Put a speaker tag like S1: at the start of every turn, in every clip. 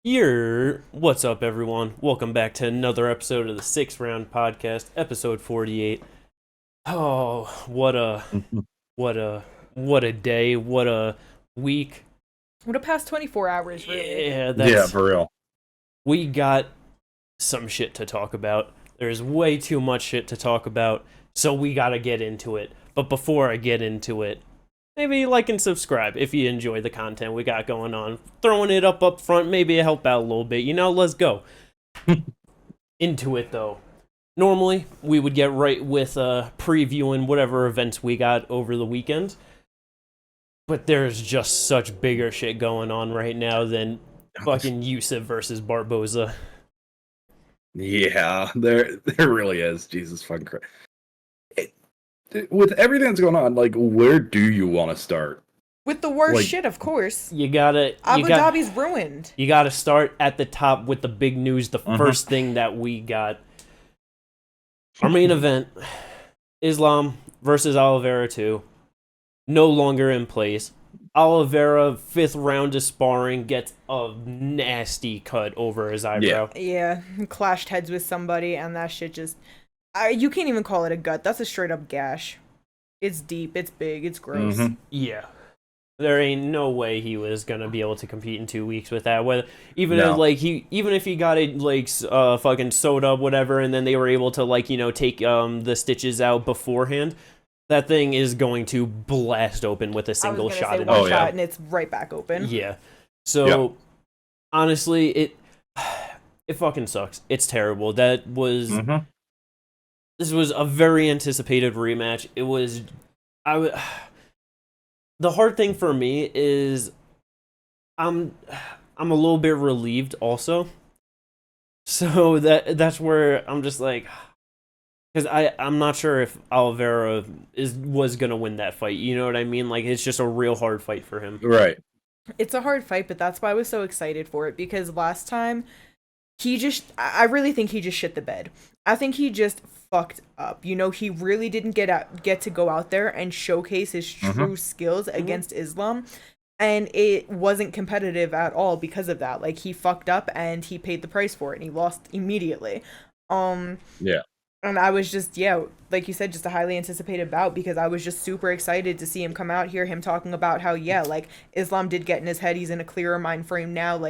S1: What's up, everyone? Welcome back to another episode of the Sixth Round Podcast, episode 48. Oh, what a, what a day, what a week.
S2: What a past 24 hours, really.
S1: Yeah,
S3: For real.
S1: we got some shit to talk about. There's way too much shit to talk about, so we gotta get into it. But before I get into it, maybe like and subscribe if you enjoy the content we got going on. Throwing it up front, maybe help out a little bit. Let's go. Into it, though. Normally, we would get right with previewing whatever events we got over the weekend. But there's just such bigger shit going on right now than fucking Yusuf versus Barbosa.
S3: Yeah, there really is. Jesus fucking Christ. With everything that's going on, like, where do you want to start?
S2: With the worst shit, of course.
S1: You gotta...
S2: Abu Dhabi's ruined.
S1: You gotta start at the top with the big news, the first thing that we got. Our main event, Islam versus Oliveira 2, no longer in place. Oliveira, 5th round of sparring, gets a nasty cut over his eyebrow.
S2: Yeah, clashed heads with somebody, and that shit just... you can't even call it a gut. That's a straight-up gash. It's deep, it's big, it's gross.
S1: Yeah. There ain't no way he was gonna be able to compete in 2 weeks with that. Even if he got it fucking soda, whatever, and then they were able to take the stitches out beforehand, that thing is going to blast open with a single shot.
S2: And it's right back open.
S1: Yeah. So honestly, it fucking sucks. It's terrible. That was This was a very anticipated rematch. The hard thing for me is I'm a little bit relieved also. So that's where I'm just like, because I'm not sure if Oliveira was gonna win that fight. You know what I mean? Like, it's just a real hard fight for him.
S3: Right.
S2: It's a hard fight, but that's why I was so excited for it, because last time I really think he just shit the bed. I think he just fucked up. He really didn't get to go out there and showcase his true skills against Islam, and it wasn't competitive at all because of that. Like, he fucked up and he paid the price for it, and he lost immediately. And I was just, like you said, just a highly anticipated bout, because I was just super excited to see him come out here, him talking about how, Islam did get in his head, he's in a clearer mind frame now,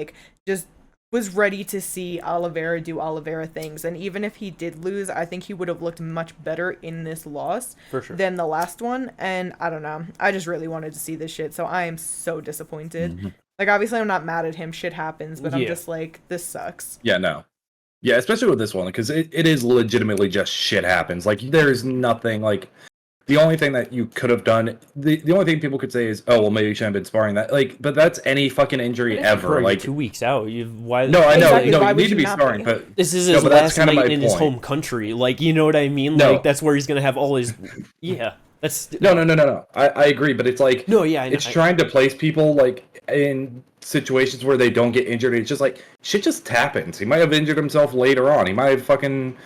S2: just was ready to see Oliveira do Oliveira things. And even if he did lose, I think he would have looked much better in this loss than the last one. And I don't know. I just really wanted to see this shit. So I am so disappointed. Like, obviously I'm not mad at him. Shit happens. But I'm just like, this sucks.
S3: Yeah, no. Yeah, especially with this one, because it is legitimately just shit happens. Like, there's nothing, like... The only thing that you could have done, the only thing people could say is, oh, well, maybe you shouldn't have been sparring that. Like, but that's any fucking injury ever. Like,
S1: 2 weeks out. Why?
S3: No, I know.
S2: Exactly.
S3: No,
S2: Why
S3: you
S2: would
S3: need to
S2: you
S3: be
S2: not
S3: sparring,
S2: be?
S3: but
S1: This is his last night in his home country. Like, you know what I mean?
S3: No.
S1: Like, that's where he's gonna have all his. Yeah, that's.
S3: No. I agree, but it's like,
S1: No, yeah, I know.
S3: it's trying to place people like in situations where they don't get injured. It's just like shit just happens. He might have injured himself later on. He might have fucking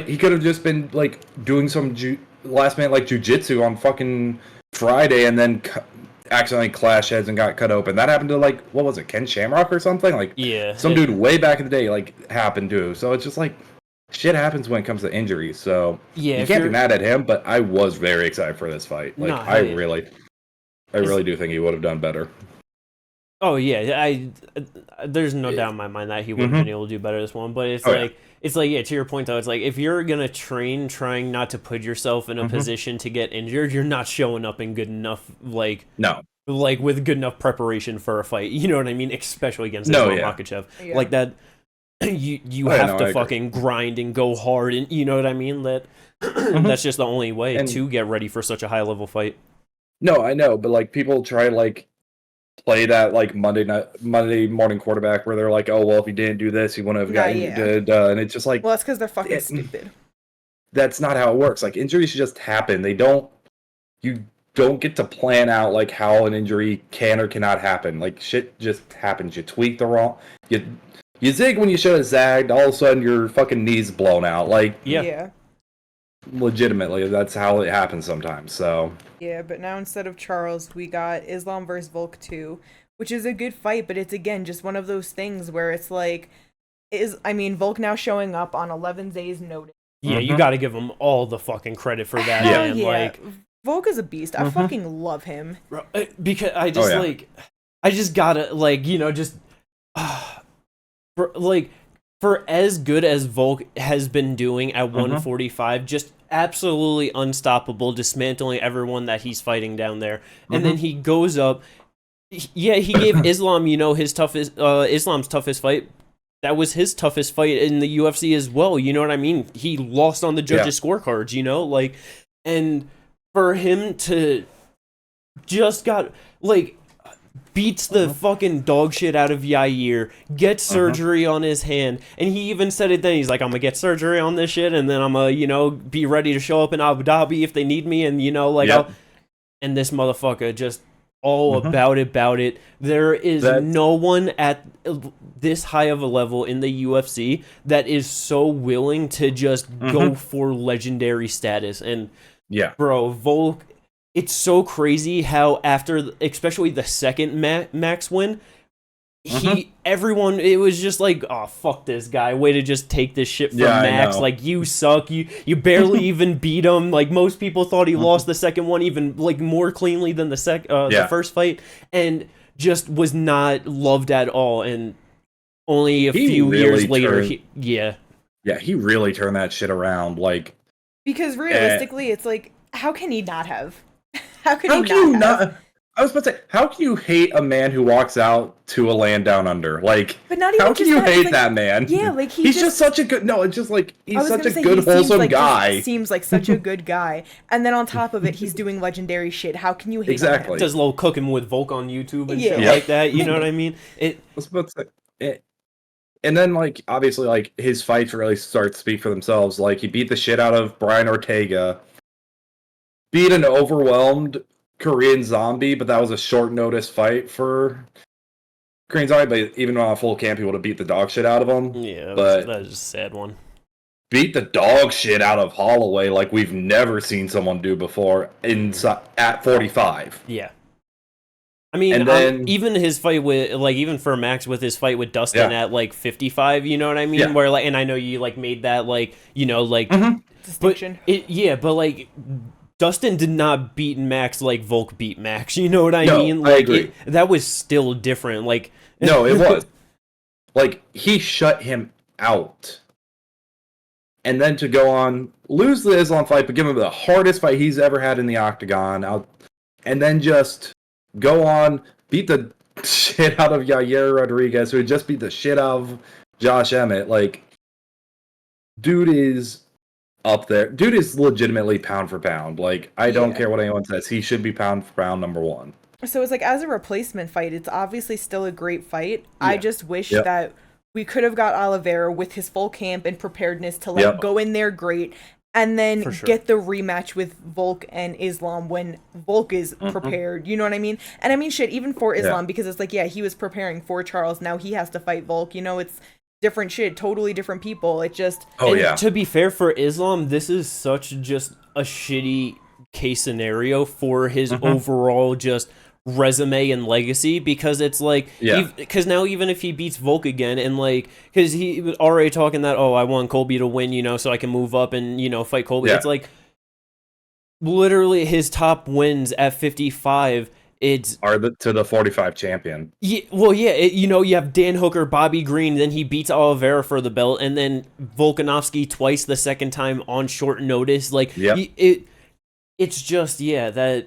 S3: he could have just been like doing some last minute like jujitsu on fucking Friday and then accidentally clashed heads and got cut open. That happened to what was it, Ken Shamrock or something? Like,
S1: yeah,
S3: some dude way back in the day happened to. So it's just like shit happens when it comes to injuries. So
S1: yeah,
S3: you can't be mad at him. But I was very excited for this fight. Like, I really do think he would have done better.
S1: Oh yeah, there's no doubt in my mind that he would have been able to do better this one. But it's to your point though, it's like if you're gonna train trying not to put yourself in a position to get injured, you're not showing up in good enough with good enough preparation for a fight. You know what I mean? Especially against Islam Makhachev. Yeah. Like that, you have to fucking grind and go hard, and you know what I mean. That's just the only way to get ready for such a high level fight.
S3: No, I know, but people try play that Monday morning quarterback where they're like, oh well, if he didn't do this, he wouldn't have gotten and it's just like,
S2: well, that's because they're fucking stupid.
S3: That's not how it works. Like, injuries just happen. You don't get to plan out how an injury can or cannot happen. Like, shit just happens. You tweak the wrong, you zig when you should have zagged. All of a sudden your fucking knee's blown out. Legitimately, that's how it happens sometimes. So
S2: yeah, but now instead of Charles, we got Islam versus Volk 2, which is a good fight, but it's again just one of those things where it's like, Volk now showing up on 11 days notice.
S1: Yeah, you got to give him all the fucking credit for that, man.
S2: Yeah.
S1: Like,
S2: Volk is a beast. I fucking love him.
S1: Because I just I just gotta just for as good as Volk has been doing at 145, just absolutely unstoppable, dismantling everyone that he's fighting down there. And then he goes up. Yeah, he gave Islam, his toughest, Islam's toughest fight. That was his toughest fight in the UFC as well. You know what I mean? He lost on the judges' scorecards, and for him to just beats the fucking dog shit out of Yair, gets surgery on his hand, and he even said it then. He's like, I'm gonna get surgery on this shit, and then I'm gonna, be ready to show up in Abu Dhabi if they need me, and and this motherfucker just all about it. There is no one at this high of a level in the UFC that is so willing to just go for legendary status. And bro, Volk, it's so crazy how after, especially the second Max win, everyone, it was just like, oh, fuck this guy, way to just take this shit from Max, like, you suck, you barely even beat him, like, most people thought he lost the second one even, like, more cleanly than the first fight, and just was not loved at all, and only a few years later, he really turned that shit around, like,
S2: because realistically, it's like, how can he not have? How can he not?
S3: I was about to say, how can you hate a man who walks out to a land down under? Like, but not even how can you hate that man?
S2: Yeah, like
S3: he's just such a good. No, it's just like he's such a good, wholesome guy.
S2: Seems like such a good guy, and then on top of it, he's doing legendary shit. How can you hate
S3: exactly?
S2: Him?
S1: Does a little cooking with Volk on YouTube and shit like that. You know what I mean?
S3: I was about to say it. And then, like, obviously, like, his fights really start to speak for themselves. Like, he beat the shit out of Brian Ortega, beat an overwhelmed Korean Zombie, but that was a short notice fight for Korean Zombie. But even on a full camp, he would have beat the dog shit out of him.
S1: Yeah,
S3: but
S1: that was just a sad one.
S3: Beat the dog shit out of Holloway like we've never seen someone do before at 45.
S1: Yeah. I mean, and then, even his fight with, like, even for Max with his fight with Dustin at, like, 55, you know what I mean? Yeah. Where, like, and I know you, like, made that, like,
S2: distinction.
S1: But, like, Dustin did not beat Max like Volk beat Max, you know what I mean?
S3: Like, I agree.
S1: That was still different, like...
S3: No, it was. Like, he shut him out. And then to go on, lose the Islam fight, but give him the hardest fight he's ever had in the octagon, and then just... go on, beat the shit out of Yair Rodriguez, who had just beat the shit out of Josh Emmett. Like, dude is up there. Dude is legitimately pound for pound. Like, I don't care what anyone says. He should be pound for pound number one.
S2: So it's like, as a replacement fight, it's obviously still a great fight. Yeah. I just wish that we could have got Oliveira with his full camp and preparedness to go in there great. And then get the rematch with Volk and Islam when Volk is prepared. You know what I mean? And I mean, shit, even for Islam, because it's like, he was preparing for Charles. Now he has to fight Volk. You know, it's different shit, totally different people. It just...
S1: To be fair, for Islam, this is such just a shitty case scenario for his overall just resume and legacy, because it's like, because now even if he beats Volk again, and like, because he was already talking that, I want Colby to win, you know, so I can move up and, you know, fight Colby. It's like, literally his top wins at 55
S3: to the 45 champion.
S1: Yeah, well, you know, you have Dan Hooker, Bobby Green, then he beats Oliveira for the belt, and then Volkanovski twice the second time on short notice. Like, it's just that.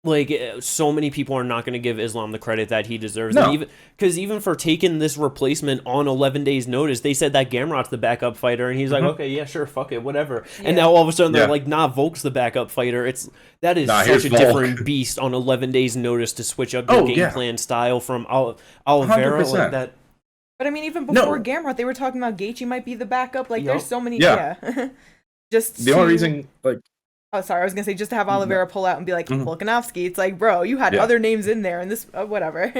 S1: Like, so many people are not going to give Islam the credit that he deserves. No. Because even for taking this replacement on 11 days' notice, they said that Gamrot's the backup fighter, and he's like, okay, yeah, sure, fuck it, whatever. Yeah. And now all of a sudden they're like, nah, Volk's the backup fighter. That is such a different beast on 11 days' notice to switch up your game plan style from Oliveira 100%. Like that.
S2: But I mean, even before Gamrot, they were talking about Gaethje might be the backup. Like, there's so many. Just
S3: the only reason, like.
S2: Oh, sorry, I was going to say, just to have Oliveira pull out and be like, Volkanovski, it's like, bro, you had other names in there, and this, whatever.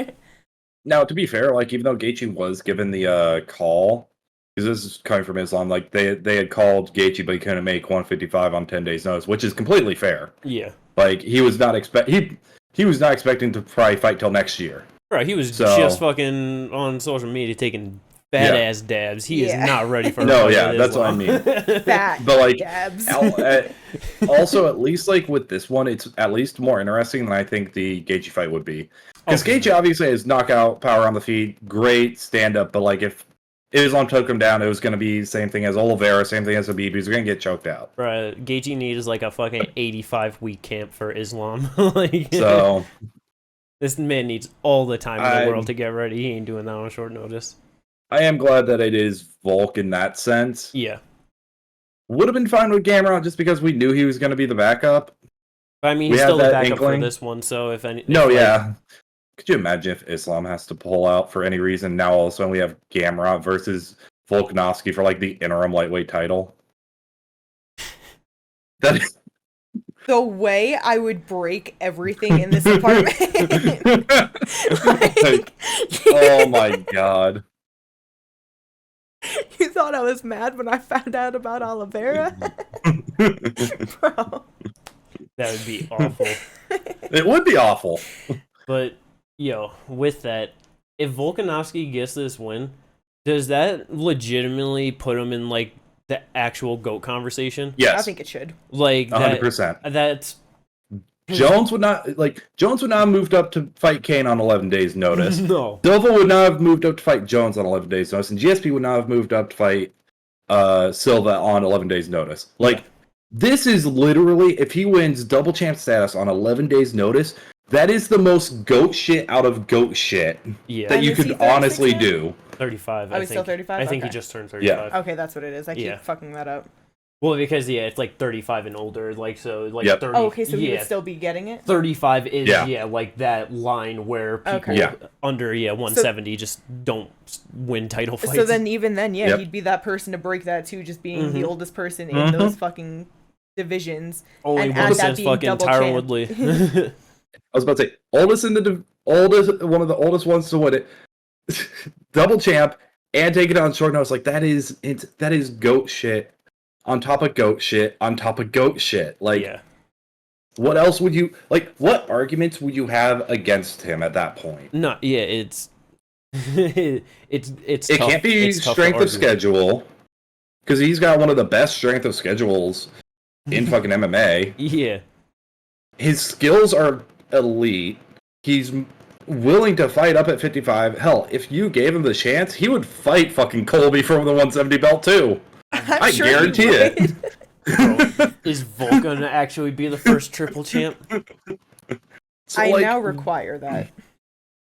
S3: Now, to be fair, like, even though Gaethje was given the call, because this is coming from Islam, like, they had called Gaethje, but he couldn't make 155 on 10 days' notice, which is completely fair.
S1: Yeah.
S3: Like, he was not expecting to probably fight till next year.
S1: Bro, he was
S3: So-
S1: just fucking on social media taking fat ass dabs. He is
S2: Yeah.
S1: not ready for
S3: No,
S1: fight
S3: yeah,
S1: with
S3: that's what I
S1: Islam.
S3: mean.
S2: Fat
S3: But like,
S2: dabs.
S3: also at least like with this one, it's at least more interesting than I think the Gaethje fight would be. Because
S1: Okay.
S3: Gaethje obviously has knockout power on the feet, great stand up, but like if Islam took him down, it was going to be the same thing as Oliveira, same thing as Habib. He's going to get choked out.
S1: Bro, Gaethje needs like a fucking 85-week camp for Islam. Like,
S3: So
S1: this man needs all the time in the
S3: I'm-
S1: world to get ready. He ain't doing that on short notice.
S3: I am glad that it is Volk in that sense.
S1: Yeah.
S3: Would have been fine with Gamrot just because we knew he was going to be the backup.
S1: But I mean,
S3: We
S1: he's
S3: had
S1: still the
S3: that
S1: backup for
S3: inkling.
S1: this one, so if any.
S3: No,
S1: if, like,
S3: yeah. Could you imagine if Islam has to pull out for any reason? Now all of a sudden we have Gamrot versus Volkanovski for like the interim lightweight title. That is...
S2: The way I would break everything in this apartment. Like,
S3: Oh my god.
S2: you thought I was mad when I found out about Oliveira? Bro.
S1: That would be awful.
S3: It would be awful.
S1: But, yo, with that, if Volkanovski gets this win, does that legitimately put him in, like, the actual GOAT conversation?
S3: Yes.
S2: I think it should.
S1: Like, that,
S3: 100%.
S1: that's...
S3: Jones would not have moved up to fight Kane on 11 days notice.
S1: No.
S3: Silva would not have moved up to fight Jones on 11 days notice, and GSP would not have moved up to fight Silva on 11 days notice. Like, this is literally, if he wins double champ status on 11 days notice, that is the most GOAT shit out of GOAT shit
S1: Yeah.
S3: that
S2: And
S3: you
S2: is he
S3: could
S2: 36
S3: honestly
S2: now?
S3: do.
S1: 35,
S2: Oh,
S1: I
S2: he's
S1: think.
S2: still 35?
S1: I think he
S2: Okay.
S1: just turned 35.
S2: Okay, that's what it is. I keep
S1: Yeah.
S2: fucking that up.
S1: Well, because, yeah, it's like 35 and older, like, so, like,
S3: Yep.
S1: 30...
S2: Oh, okay, so he
S1: yeah,
S2: would still be getting it?
S1: 35 is,
S3: Yeah.
S1: like, that line where people
S2: Okay.
S3: Yeah.
S1: under, 170 just don't win title fights.
S2: So then, even then, yeah,
S3: Yep.
S2: he'd be that person to break that too, just being the oldest person in
S3: Mhm.
S2: those fucking divisions.
S1: Only
S2: and
S1: one
S2: add that
S1: since
S2: being
S1: fucking
S2: double
S1: Tyron
S2: champ.
S1: Woodley.
S3: I was about to say, oldest in the oldest, one of the oldest ones to win it, double champ, and take it on short notice. Like that is GOAT shit on top of GOAT shit on top of GOAT shit. Like,
S1: Yeah.
S3: what else would you like? What arguments would you have against him at that point?
S1: No, yeah, it's it's
S3: It
S1: tough.
S3: can't be
S1: It's tough to
S3: strength of
S1: argue.
S3: schedule because he's got one of the best strength of schedules in fucking MMA.
S1: Yeah,
S3: His skills are elite. He's willing to fight up at 55. Hell, if you gave him the chance, he would fight fucking Colby for the 170 belt too. I
S2: sure he
S3: guarantee it.
S2: would.
S1: bro, is Volk gonna actually be the first triple champ?
S3: So,
S2: I
S3: like,
S2: now require that.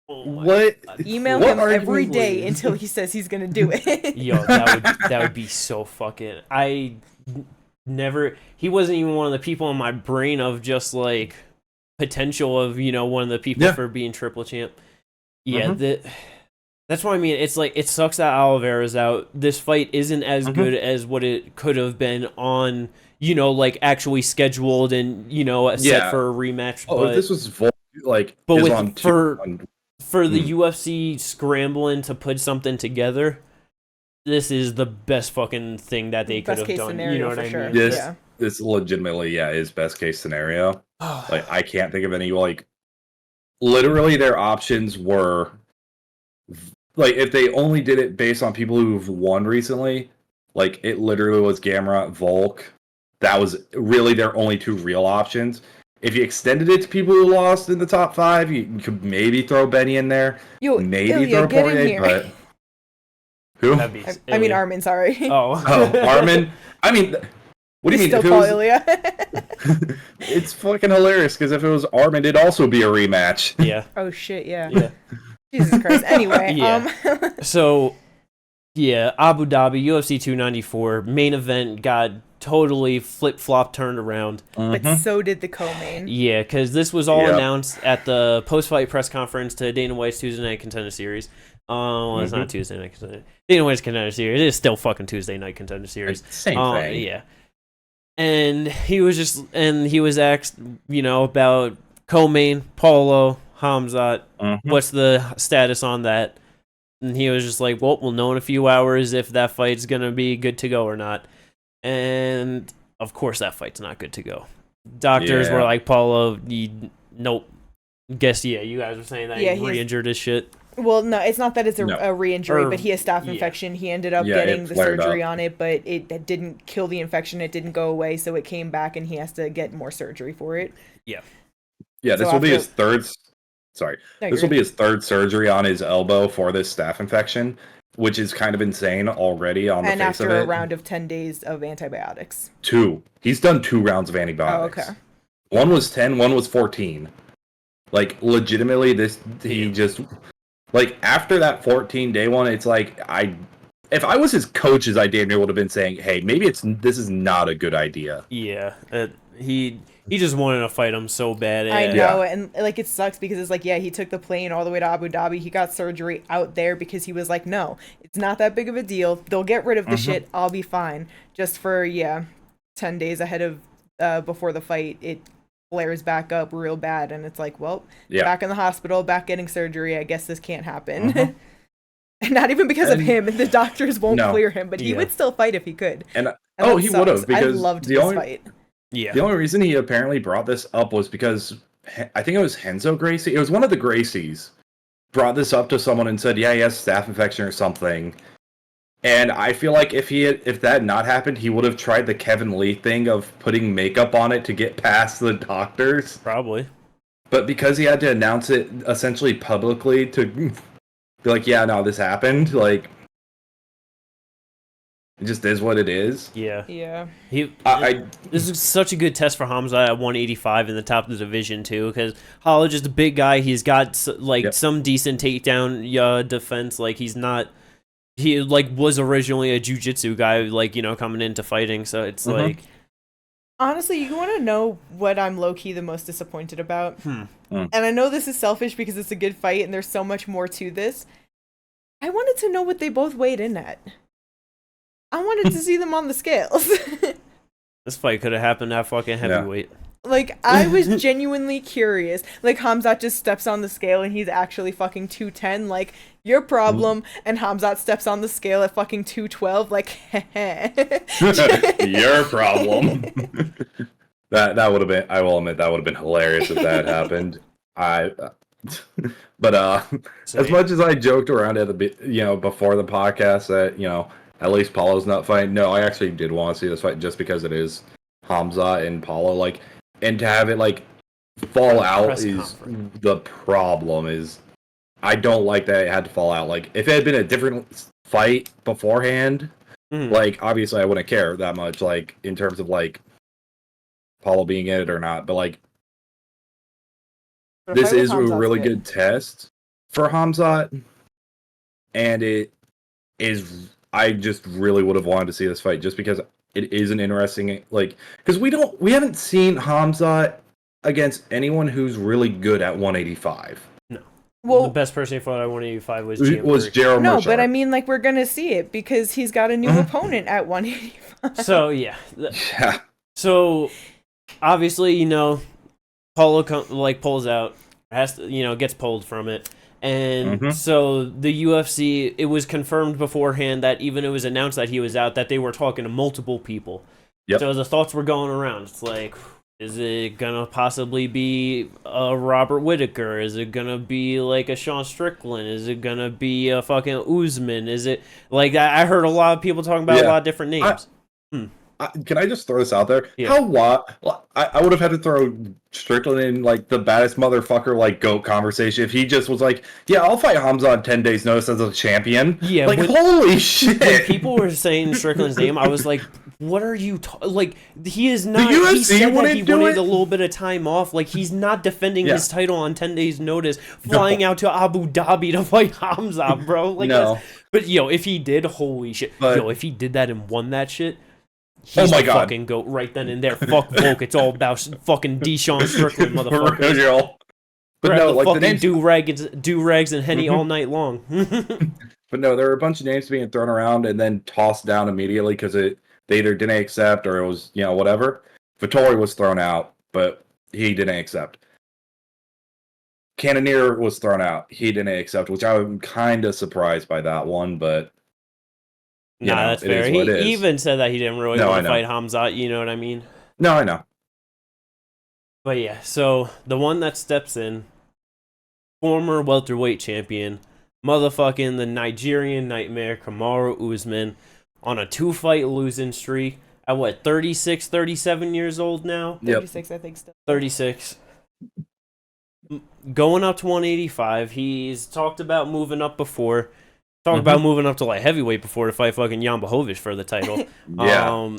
S1: Oh my
S3: what?
S1: God.
S2: Email
S3: What
S2: him
S3: argument
S2: every
S3: would
S2: day
S3: you-
S2: until he says he's gonna do it.
S1: Yo, that would be so fucking. Never. He wasn't even one of the people in my brain of just like potential of one of the people
S3: Yeah.
S1: for being triple champ. Yeah,
S3: Mhm.
S1: that's what I mean. It's like it sucks that Oliveira's out. This fight isn't as
S3: Mhm.
S1: good as what it could have been on like actually scheduled and set
S3: Yeah.
S1: for a rematch.
S3: Oh,
S1: but
S3: if this was like
S1: but with-
S3: Islam
S1: for-
S3: 2,
S1: for the
S3: Hmm.
S1: UFC scrambling to put something together, this is the best fucking thing that they could
S2: Best
S1: have
S2: case
S1: done.
S2: scenario
S1: You know what
S2: for
S1: I
S2: sure.
S1: mean?
S3: This-
S2: Yeah.
S3: this legitimately, is best case scenario. Like, I can't think of any, like, literally their options were, like, if they only did it based on people who've won recently, like, it literally was Gamrot, Volk. That was really their only two real options. If you extended it to people who lost in the top 5, you could maybe throw Benny in there.
S2: Yo,
S3: Maybe
S2: Ilya,
S3: throw
S2: get in
S3: Poirier,
S2: here.
S3: but... Who?
S1: That'd be
S2: I mean,
S1: Ilya.
S2: Armin, sorry.
S1: Oh,
S3: Oh, Armin? I mean, what do you mean?
S2: Still
S3: If it
S2: call
S3: was,
S2: Ilya.
S3: it's fucking hilarious because if it was Armin, it'd also be a rematch.
S1: yeah,
S2: Oh shit, yeah.
S1: yeah.
S2: Jesus Christ. Anyway,
S1: Yeah. So, yeah, Abu Dhabi UFC 294 main event got totally flip-flop turned around.
S2: but so did the co-main.
S1: Yeah, because this was all
S3: Yep.
S1: announced at the post-fight press conference to Dana White's Tuesday Night Contender Series. Well, it's not Tuesday Night Contender. Dana White's Contender Series. It is still fucking Tuesday Night Contender Series.
S3: Same thing.
S1: Yeah. And he was asked, about co-main, Paulo, Hamzat.
S3: Mhm.
S1: What's the status on that? And he was just like, well, we'll know in a few hours if that fight's going to be good to go or not. And, of course, that fight's not good to go. Doctors
S3: Yeah.
S1: were like, Paulo, nope. Guess, yeah, you guys were saying that
S2: Yeah,
S1: he re-injured his shit.
S2: Well, no, it's not that it's
S3: No.
S2: a re-injury,
S1: Or-
S2: but he has staph
S1: yeah.
S2: infection. He ended up
S3: Yeah,
S2: getting
S3: it
S2: the
S3: flared
S2: surgery
S3: up.
S2: on it, but it didn't kill the infection. It didn't go away, so it came back, and he has to get more surgery for it.
S3: Yeah,
S2: So
S3: this will be
S2: after-
S3: his third. Sorry,
S2: No,
S3: this
S2: you're
S3: will be his third surgery on his elbow for this staph infection, which is kind of insane already on the
S2: and
S3: face
S2: after
S3: of
S2: a
S3: it.
S2: round of 10 days of antibiotics.
S3: 2. He's done 2 rounds of
S2: Oh,
S3: antibiotics.
S2: okay.
S3: One was 10, one was 14. Like, legitimately, he just, like, after that 14-day one, it's like, if I was his coach, I damn near would have been saying, hey, maybe this is not a good idea.
S1: Yeah, he just wanted to fight him so bad.
S2: I
S1: and-
S2: know, and like it sucks because it's like, yeah, he took the plane all the way to Abu Dhabi. He got surgery out there because he was like, no, it's not that big of a deal. They'll get rid of the shit. I'll be fine. Just for 10 days ahead of before the fight, it flares back up real bad, and it's like, well, back in the hospital, back getting surgery. I guess this can't happen. And not even because of him. The doctors won't clear him, but he would still fight if he could.
S3: And
S2: that
S3: he would have,
S2: sucks.
S3: because
S2: I loved
S3: the
S2: this
S3: only
S2: fight.
S1: Yeah.
S3: the only reason he apparently brought this up was because I think it was Henzo Gracie. It was one of the Gracies brought this up to someone and said, yeah, he has staph infection or something. And I feel like if that had not happened, he would have tried the Kevin Lee thing of putting makeup on it to get past the doctors.
S1: Probably.
S3: But because he had to announce it essentially publicly to be like, yeah, no, this happened, like, it just is what it is.
S1: Yeah.
S2: Yeah.
S1: This is such a good test for Hamza at 185 in the top of the division too, because Holla just a big guy. He's got some decent takedown defense. Like he was originally a jiu-jitsu guy, coming into fighting. So it's like,
S2: honestly, you want to know what I'm low-key the most disappointed about? And I know this is selfish because it's a good fight and there's so much more to this. I wanted to know what they both weighed in at. I wanted to see them on the scales.
S1: this fight could have happened at fucking heavyweight.
S2: Like, I was genuinely curious. Like, Hamzat just steps on the scale and he's actually fucking 210. Like, your problem. And Hamzat steps on the scale at fucking 212. Like,
S3: your problem. That would have been, I will admit, that would have been hilarious if that happened. But as much as I joked around at before the podcast that, at least Paulo's not fighting. No, I actually did want to see this fight just because it is Hamza and Paulo. Like, and to have it fall out is the problem. Is I don't like that it had to fall out. Like, if it had been a different fight beforehand, obviously I wouldn't care that much. Like, in terms of Paulo being in it or not, but this is a really good test for Hamzat, and it is. I just really would have wanted to see this fight just because it is an interesting, because we haven't seen Hamzat against anyone who's really good at 185.
S1: No.
S2: Well,
S1: the best person he fought at 185 was
S3: Gerald
S2: No,
S3: Marchard.
S2: but I mean, we're gonna see it because he's got a new opponent at 185.
S1: So yeah. So obviously, Paulo pulls out, has to, gets pulled from it. And so the UFC, it was confirmed beforehand that even it was announced that he was out, that they were talking to multiple people.
S3: Yep.
S1: So the thoughts were going around. It's like, is it gonna possibly be a Robert Whittaker? Is it gonna be a Sean Strickland? Is it gonna be a fucking Usman? Is it I heard a lot of people talking about a lot of different names.
S3: Can I just throw this out there?
S1: Yeah.
S3: I would have had to throw Strickland in the baddest motherfucker GOAT conversation if he just was yeah, I'll fight Hamza on 10 days notice as a champion.
S1: Yeah,
S3: holy shit.
S1: When people were saying Strickland's name, I was like, what are you he is not.
S3: The UFC
S1: he said that he
S3: do
S1: wanted
S3: it?
S1: a little bit of time off. He's not defending his title on 10 days notice, flying out to Abu Dhabi to fight Hamza, bro.
S3: No.
S1: But if he did, holy shit. If he did that and won that shit, he's
S3: my
S1: the
S3: God.
S1: fucking GOAT right then and there. Fuck Volk. It's all about fucking Deshaun Strickland, motherfucker.
S3: But
S1: Grab
S3: no,
S1: the
S3: the
S1: fucking
S3: names.
S1: do-rags and Henny all night long.
S3: But no, there were a bunch of names being thrown around and then tossed down immediately because they either didn't accept or it was whatever. Vittori was thrown out, but he didn't accept. Cannonier was thrown out. He didn't accept, which I'm kind of surprised by that one, but
S1: that's fair. He even said that he didn't really want to fight Hamzat, you know what I mean?
S3: No, I know.
S1: But yeah, so the one that steps in, former welterweight champion, motherfucking the Nigerian Nightmare, Kamaru Usman, on a 2-fight losing streak at what, 36, 37 years old now?
S2: 36, I think, still.
S1: 36. Going up to 185. He's talked about moving up before. Talked about moving up to light heavyweight before to fight fucking Jan Blachowicz for the title.
S3: Yeah.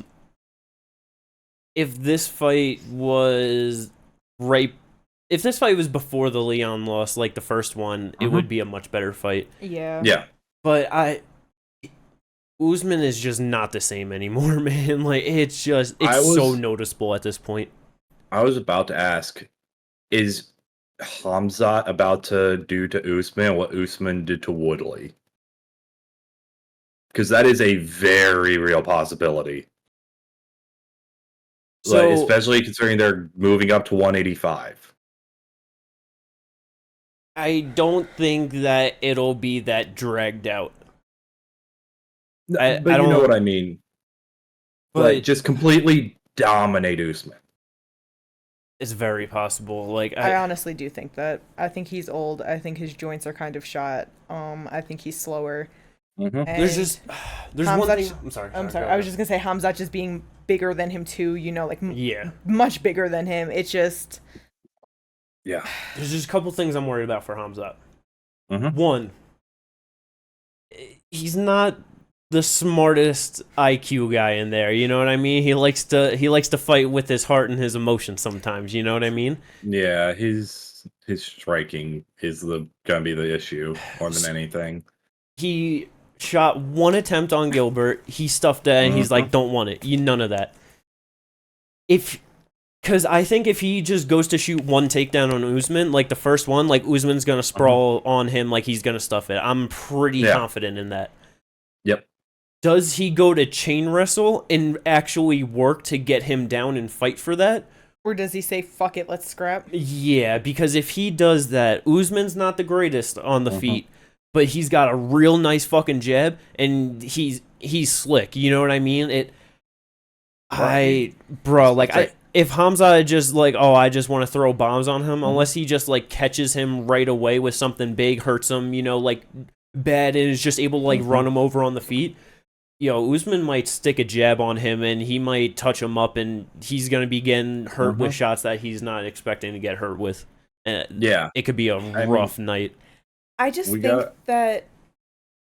S1: If this fight was right, if this fight was before the Leon loss, like the first one, it would be a much better fight.
S2: Yeah.
S3: Yeah.
S1: But Usman is just not the same anymore, man. Like it's so noticeable at this point.
S3: I was about to ask, is Hamzat about to do to Usman what Usman did to Woodley? Because that is a very real possibility.
S1: So,
S3: like, especially considering they're moving up to 185.
S1: I don't think that it'll be that dragged out.
S3: But you know what I mean.
S1: But
S3: like, just completely dominate Usman.
S1: It's very possible. Like
S2: I honestly do think that. I think he's old. I think his joints are kind of shot. I think he's slower.
S1: There's
S2: Hamzat,
S1: one thing. I'm sorry.
S2: I was just gonna say Hamzat just being bigger than him too. You know, like
S1: yeah,
S2: much bigger than him. It's just
S3: yeah.
S1: There's just a couple things I'm worried about for Hamzat. One, he's not the smartest IQ guy in there. You know what I mean? He likes to fight with his heart and his emotions sometimes. You know what I mean?
S3: Yeah, his striking is gonna be the issue more than anything.
S1: He shot one attempt on Gilbert. He stuffed that, and he's like, "Don't want it. None of that." Because I think if he just goes to shoot one takedown on Usman, like the first one, like Usman's gonna sprawl on him, like he's gonna stuff it. I'm pretty confident in that.
S3: Yep.
S1: Does he go to chain wrestle and actually work to get him down and fight for that?
S2: Or does he say, fuck it, let's scrap?
S1: Yeah, because if he does that, Usman's not the greatest on the feet, but he's got a real nice fucking jab, and he's slick. You know what I mean? If Hamza just like, I just want to throw bombs on him, unless he just like catches him right away with something big, hurts him, you know, like bad, and is just able to like run him over on the feet. Usman might stick a jab on him, and he might touch him up, and he's gonna be getting hurt with shots that he's not expecting to get hurt with. It could be a rough night.
S2: I just think that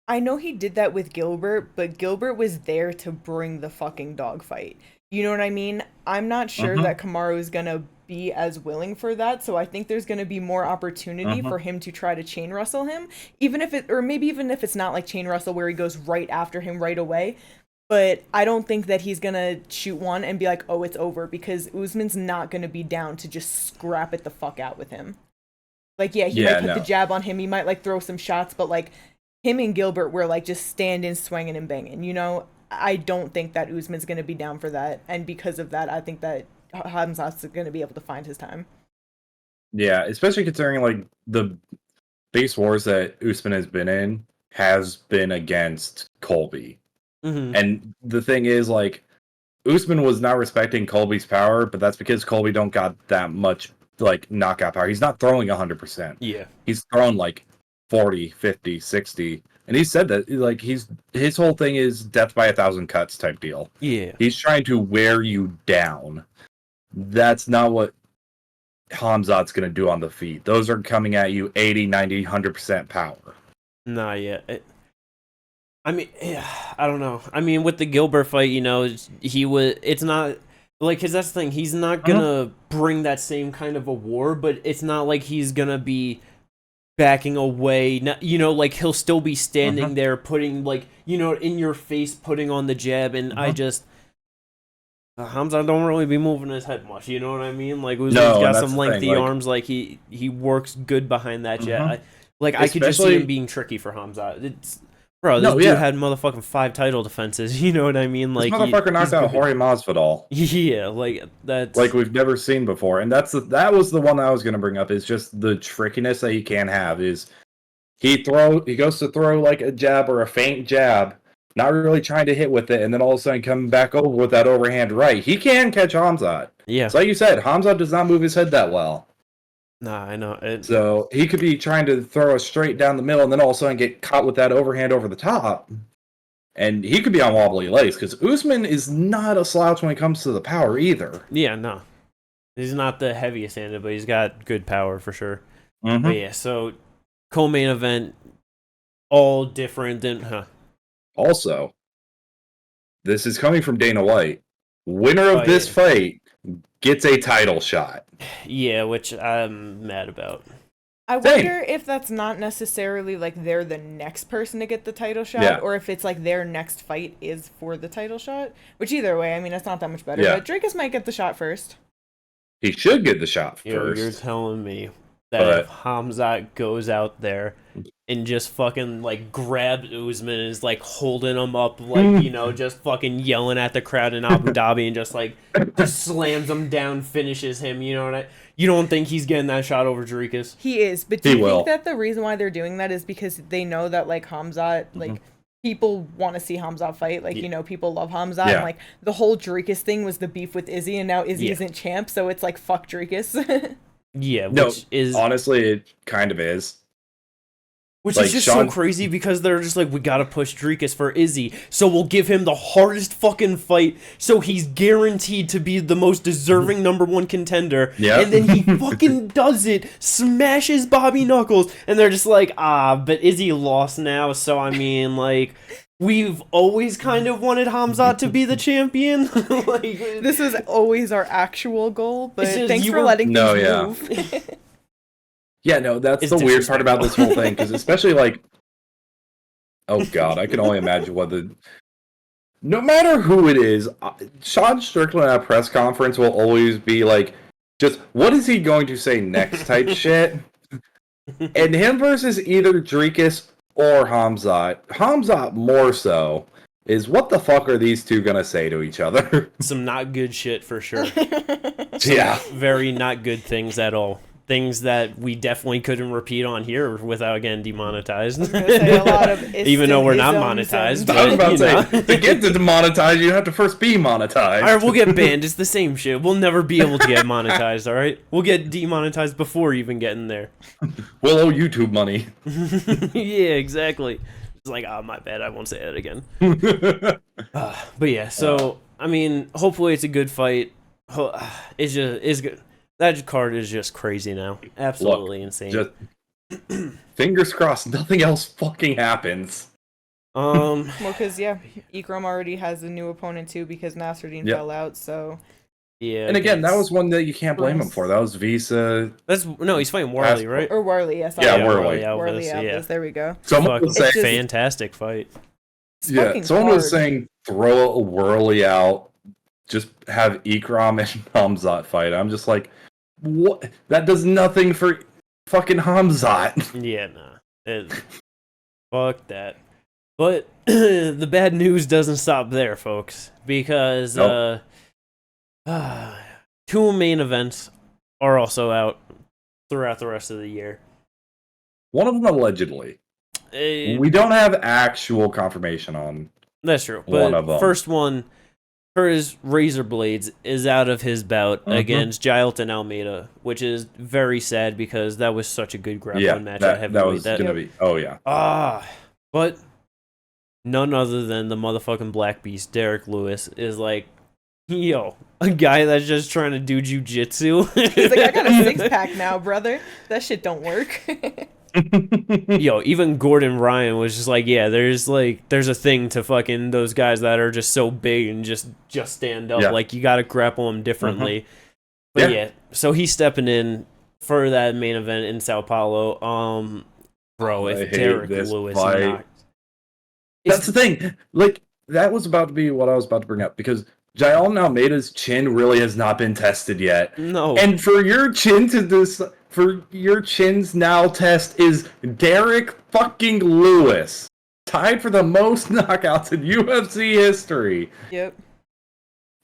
S2: I know he did that with Gilbert, but Gilbert was there to bring the fucking dogfight. You know what I mean? I'm not sure that Kamaru is gonna be as willing for that, so I think there's gonna be more opportunity for him to try to chain wrestle him, even if it's not like chain wrestle where he goes right after him right away. But I don't think that he's gonna shoot one and be like, oh, it's over, because Usman's not gonna be down to just scrap it the fuck out with him. Like, he might put the jab on him, he might like throw some shots, but like him and Gilbert were like just standing, swinging, and banging. You know, I don't think that Usman's gonna be down for that, and because of that, I think that Hamzat's gonna be able to find his time.
S3: Yeah, especially considering like the base wars that Usman has been in has been against Colby. And the thing is, like, Usman was not respecting Colby's power, but that's because Colby don't got that much like knockout power. He's not throwing 100%.
S1: Yeah.
S3: He's thrown like 40, 50, 60. And he said that like his whole thing is death by 1,000 cuts type deal.
S1: Yeah.
S3: He's trying to wear you down. That's not what Hamzat's going to do on the feet. Those are coming at you 80, 90, 100% power.
S1: Nah, yeah. I mean, I don't know. I mean, with the Gilbert fight, you know, it's not, like, because that's the thing. He's not going to bring that same kind of a war, but it's not like he's going to be backing away. You know, like, he'll still be standing there putting, like, you know, in your face, putting on the jab, and Hamza don't really be moving his head much, you know what I mean? Like, Usman's got some lengthy arms, like, he works good behind that jab. I could just see him being tricky for Hamza. Bro, this dude had motherfucking 5 title defenses, you know what I mean? Like,
S3: this motherfucker knocked out Jorge Masvidal.
S1: Yeah, like, that's...
S3: like, we've never seen before, and that was the one I was going to bring up, is just the trickiness that he can have, is he goes to throw, like, a jab or a feint jab, not really trying to hit with it, and then all of a sudden coming back over with that overhand right. He can catch Hamzat.
S1: Yeah.
S3: So like you said, Hamzat does not move his head that well.
S1: Nah, I know.
S3: So he could be trying to throw us straight down the middle and then all of a sudden get caught with that overhand over the top. And he could be on wobbly legs because Usman is not a slouch when it comes to the power either.
S1: Yeah, no. He's not the heaviest handed, but he's got good power for sure.
S3: Mm-hmm.
S1: But yeah, so co-main event, all different than,
S3: Also, this is coming from Dana White. Winner of this fight gets a title shot.
S1: Yeah, which I'm mad about.
S2: I wonder if that's not necessarily like they're the next person to get the title shot, or if it's like their next fight is for the title shot. Which either way, I mean, it's not that much better. But Drakus might get the shot first.
S3: He should get the shot first.
S1: You're telling me that if Hamzat goes out there and just fucking like grabs Usman and is like holding him up, like, you know, just fucking yelling at the crowd in Abu Dhabi and just slams him down, finishes him, you know what you don't think he's getting that shot over Drakus?
S2: He is, but do you think that the reason why they're doing that is because they know that like Hamzat, like people want to see Hamzat fight, like, you know, people love Hamzat, and like the whole Drakus thing was the beef with Izzy, and now Izzy isn't champ, so it's like fuck Drakus.
S1: Yeah, which is
S3: honestly, it kind of is.
S1: Which is just so crazy because they're just like, we gotta push Drakus for Izzy, so we'll give him the hardest fucking fight, so he's guaranteed to be the most deserving #1 contender. Yeah. And then he fucking does it, smashes Bobby Knuckles, and they're just like, but Izzy lost now, so I mean, like, we've always kind of wanted Hamzat to be the champion. Like,
S2: this is always our actual goal, but thanks for letting things move.
S3: Yeah, no, that's the weird part about this whole thing, because especially, like, oh god, I can only imagine what no matter who it is, Sean Strickland at a press conference will always be like, just, what is he going to say next type shit? And him versus either Drakus or Hamzat more so, is what the fuck are these two gonna say to each other?
S1: Some not good shit for sure.
S3: Yeah.
S1: Very not good things at all. Things that we definitely couldn't repeat on here without getting demonetized. Even though we're not monetized.
S3: I was about to say, to get to demonetize, you have to first be monetized.
S1: Alright, we'll get banned. It's the same shit. We'll never be able to get monetized, alright? We'll get demonetized before even getting there.
S3: We'll owe YouTube money.
S1: Yeah, exactly. It's like, my bad. I won't say that again. But yeah, so, I mean, hopefully it's a good fight. It's good. That card is just crazy now. Absolutely insane.
S3: Just fingers crossed, nothing else fucking happens.
S2: Well, because Ikram already has a new opponent too because Nasruddin fell out. So
S1: yeah,
S3: and again, that was one that you can't blame him for. That was Visa.
S1: He's fighting Warley, right?
S2: Or Warley, yes.
S3: Warley.
S2: Warley Alves. There we go.
S3: Someone was saying
S1: fantastic fight.
S3: Yeah, someone was saying throw a Warley out, just have Ikram and Hamzat fight. I'm just like, what? That does nothing for fucking Hamzat.
S1: Yeah, nah. Fuck that. But the bad news doesn't stop there, folks, because two main events are also out throughout the rest of the year.
S3: One of them allegedly. We don't have actual confirmation on.
S1: That's true. But
S3: one of them.
S1: First one, for his Razor Blades, is out of his bout against Jailton Almeida, which is very sad because that was such a good grappling match at heavyweight.
S3: That was gonna be. Oh yeah.
S1: But none other than the motherfucking Black Beast, Derek Lewis, is like, yo, a guy that's just trying to do jujitsu.
S2: He's like, I got a 6-pack now, brother. That shit don't work.
S1: Yo, even Gordon Ryan was just like, yeah, there's a thing to fucking those guys that are just so big and just stand up. Like, you gotta grapple them differently. But yeah, so he's stepping in for that main event in Sao Paulo. Bro, if Derek Lewis knocked...
S3: That's the thing. Like, that was about to be what I was about to bring up, because Jailton Almeida's chin really has not been tested yet.
S1: No.
S3: And for your chin to this... For your chin's now test is Derek fucking Lewis, tied for the most knockouts in UFC history.
S2: Yep.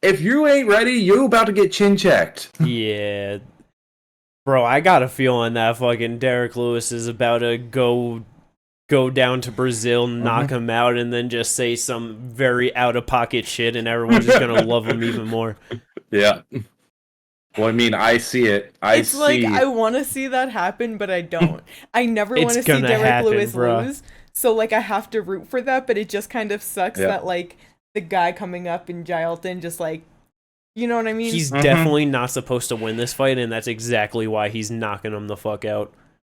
S3: If you ain't ready, you about to get chin checked.
S1: Yeah. Bro, I got a feeling that fucking Derek Lewis is about to go down to Brazil, knock him out, and then just say some very out-of-pocket shit, and everyone's just gonna love him even more.
S3: Yeah. Well, I mean, I see it.
S2: It's like I want to see that happen, but I don't. I never want to see
S1: gonna
S2: Derek
S1: happen,
S2: Lewis
S1: bruh.
S2: lose. So like I have to root for that, but it just kind of sucks
S3: Yeah.
S2: that like the guy coming up in Jailton just like, you know what I mean?
S1: He's definitely not supposed to win this fight, and that's exactly why he's knocking him the fuck out.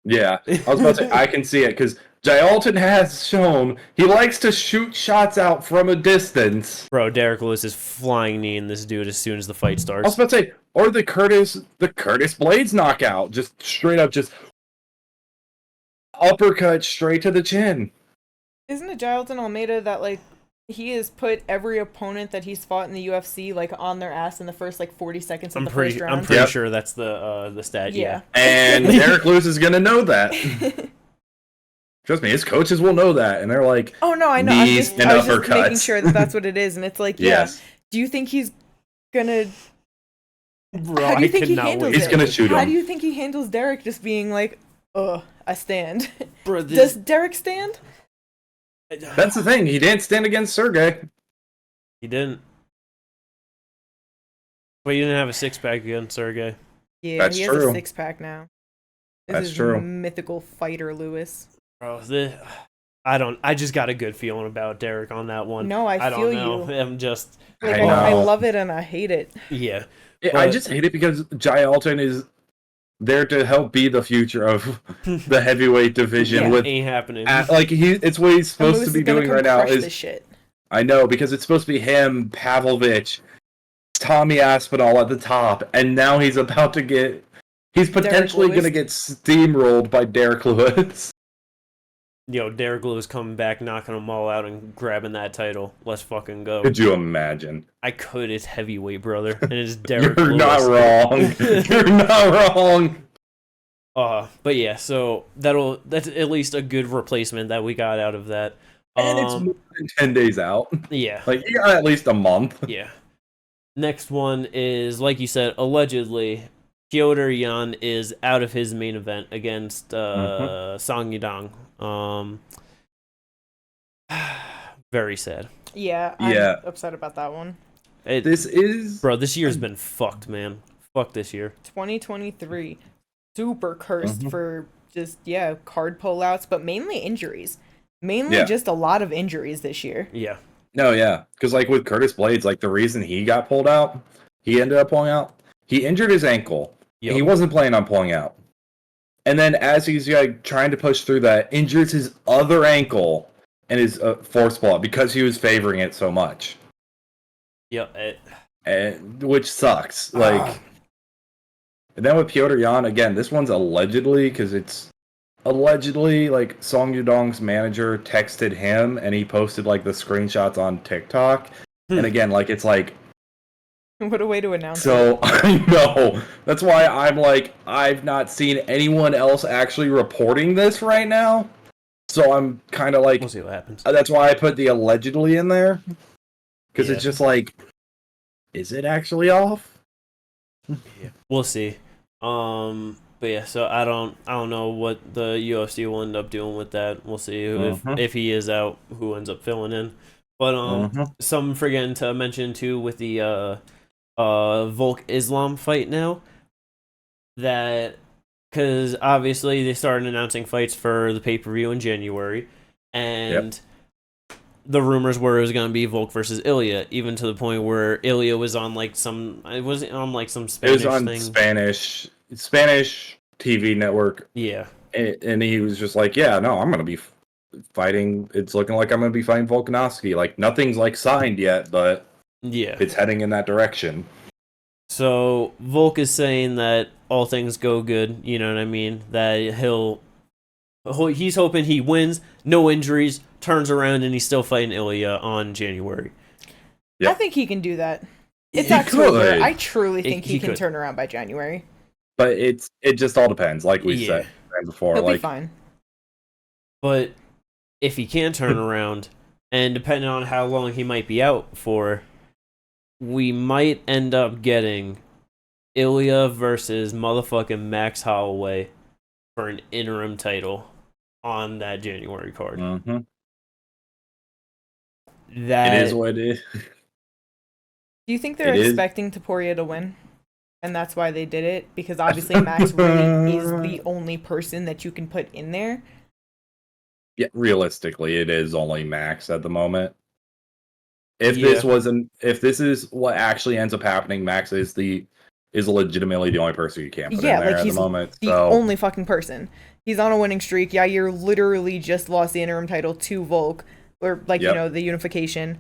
S3: Yeah, I was about to say, I can see it, because Jailton has shown he likes to shoot shots out from a distance.
S1: Bro, Derek Lewis is flying kneeing this dude as soon as the fight
S3: I was
S1: starts.
S3: about to say, or the Curtis Blades knockout, just straight up, just uppercut straight to the chin.
S2: Isn't it Jailton Almeida that like he has put every opponent that he's fought in the UFC like on their ass in the first like 40 seconds of the first round?
S1: I'm pretty
S3: Yep.
S1: sure that's the stat. Yeah.
S3: And Derek Lewis is gonna know that. Trust me, his coaches will know that, and they're like,
S2: Oh no, I know.
S3: knees and
S2: I was just making
S3: uppercuts.
S2: sure that that's what it is, and it's like,
S3: yes,
S2: do you think he's gonna?
S1: Bro,
S2: How do you
S1: I
S2: think he
S1: cannot
S2: handles
S1: wait.
S3: he's
S2: it?
S3: gonna shoot
S2: How
S3: him.
S2: do you think he handles Derek just being like, I stand?
S1: Bro,
S2: Does Derek stand?
S3: That's the thing. He didn't stand against Sergey.
S1: He didn't. But you didn't have a six-pack against Sergey.
S2: Yeah,
S3: That's
S2: he has
S3: true.
S2: a 6-pack now. This
S3: That's
S2: is
S3: true.
S2: mythical fighter Lewis.
S1: Bro, I just got a good feeling about Derek on that one.
S2: No, I
S1: don't
S2: feel
S1: know.
S2: you.
S1: I'm just
S2: Like
S3: I
S2: I
S3: know.
S2: love it and I hate it.
S1: yeah.
S3: I
S1: But-
S3: just hate it because Jailton is there to help be the future of the heavyweight division.
S2: Yeah.
S3: With
S1: Ain't happening.
S3: like it's what he's
S2: And
S3: supposed
S2: Lewis
S3: to be
S2: is gonna
S3: doing
S2: come
S3: right now.
S2: crush
S3: Is
S2: this shit.
S3: I know, because it's supposed to be him, Pavlovich, Tommy Aspinall at the top, and now he's about to get. He's potentially
S2: Lewis.
S3: going to get steamrolled by Derek Lewis.
S1: Yo, Derek Lewis coming back, knocking them all out, and grabbing that title. Let's fucking go.
S3: Could you imagine?
S1: I could. It's heavyweight, brother, and it's Derek
S3: You're
S1: Lewis.
S3: not wrong. You're not wrong.
S1: But yeah, so that's at least a good replacement that we got out of that.
S3: And it's more than 10 days out.
S1: Yeah.
S3: Like, you got at least a month.
S1: Yeah. Next one is, like you said, allegedly, Piotr Jan is out of his main event against Song Yadong. Very sad.
S2: Yeah, I'm
S3: Yeah.
S2: upset about that one.
S3: This is...
S1: Bro, this year's been fucked, man. Fuck this year.
S2: 2023, super cursed
S3: Mhm.
S2: for just card pullouts, but mainly injuries. Mainly
S3: Yeah.
S2: just a lot of injuries this year.
S1: Yeah.
S3: No, yeah. Because, like, with Curtis Blades, like, the reason he got pulled out, he ended up pulling out, he injured his ankle.
S1: Yep.
S3: He wasn't planning on pulling out. And then as he's like trying to push through that, injures his other ankle and his force pull out because he was favoring it so much.
S1: Yep.
S3: And, which sucks. Like, and then with Piotr Jan, again, this one's allegedly, because it's allegedly, like, Song Yudong's manager texted him, and he posted, like, the screenshots on TikTok. And again, like, it's like,
S2: What a way to announce it.
S3: so, I know. That's why I'm like, I've not seen anyone else actually reporting this right now. So I'm kind of like,
S1: We'll see what happens.
S3: that's why I put the allegedly in there. Because
S1: Yeah.
S3: it's just like, is it actually off?
S1: Yeah. We'll see. But yeah, so I don't know what the UFC will end up doing with that. We'll see if he is out, who ends up filling in. But some forgetting to mention too with the Volk Islam fight now, that because obviously they started announcing fights for the pay-per-view in January, and the rumors were it was going to be Volk versus Ilya, even to the point where Ilya was on like some Spanish
S3: It was on
S1: thing.
S3: Spanish TV network.
S1: Yeah.
S3: And he was just like, yeah, no, I'm going to be fighting. It's looking like I'm going to be fighting Volkanovski. Like, nothing's like signed yet, but
S1: Yeah.
S3: it's heading in that direction.
S1: So Volk is saying that all things go good, you know what I mean? That he's hoping he wins, no injuries, turns around, and he's still fighting Ilya on January.
S3: Yep.
S2: I think he can do that. It's
S3: He
S2: October.
S3: could.
S2: I truly think
S1: He
S2: he can
S1: could.
S2: turn around by January.
S3: But it just all depends, like we
S1: Yeah.
S3: said before.
S2: He'll be
S3: Like,
S2: fine.
S1: But if he can turn around, and depending on how long he might be out for, we might end up getting Ilya versus motherfucking Max Holloway for an interim title on that January card.
S3: mhm.
S1: That
S3: It is what it is.
S2: Do you think they're
S3: It is.
S2: expecting Taporia to win? and that's why they did it, because obviously Max really is the only person that you can put in there.
S3: Yeah, realistically, it is only Max at the moment. If this is what actually ends up happening, Max is legitimately the only person you can't put in there at the moment.
S2: The only fucking person. He's on a winning streak. Yair literally just lost the interim title to Volk, or the unification.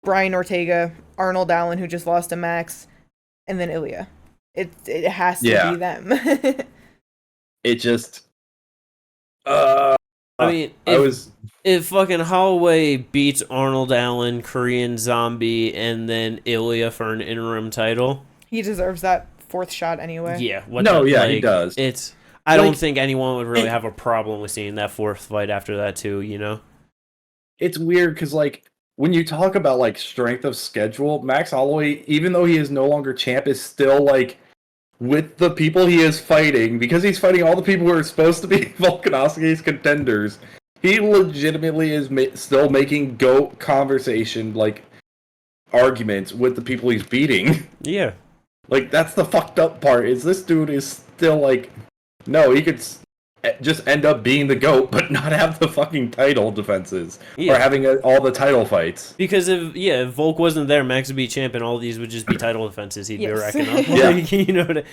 S2: Brian Ortega, Arnold Allen, who just lost to Max, and then Ilya. It has to be them.
S3: It just.
S1: I mean, if fucking Holloway beats Arnold Allen, Korean Zombie, and then Ilya for an interim title,
S2: he deserves that fourth shot anyway.
S1: Yeah.
S3: He does.
S1: I don't think anyone would really have a problem with seeing that fourth fight after that too.
S3: It's weird because when you talk about strength of schedule, Max Holloway, even though he is no longer champ, is still with the people he is fighting, because he's fighting all the people who are supposed to be Volkanovski's contenders. He legitimately is still making GOAT conversation arguments with the people he's beating.
S1: Yeah,
S3: that's the fucked up part. Is this dude is still no, he could just end up being the GOAT, but not have the fucking title defenses or having all the title fights.
S1: Because if Volk wasn't there, Max would be champ, and all these would just be title defenses. He'd be racking up.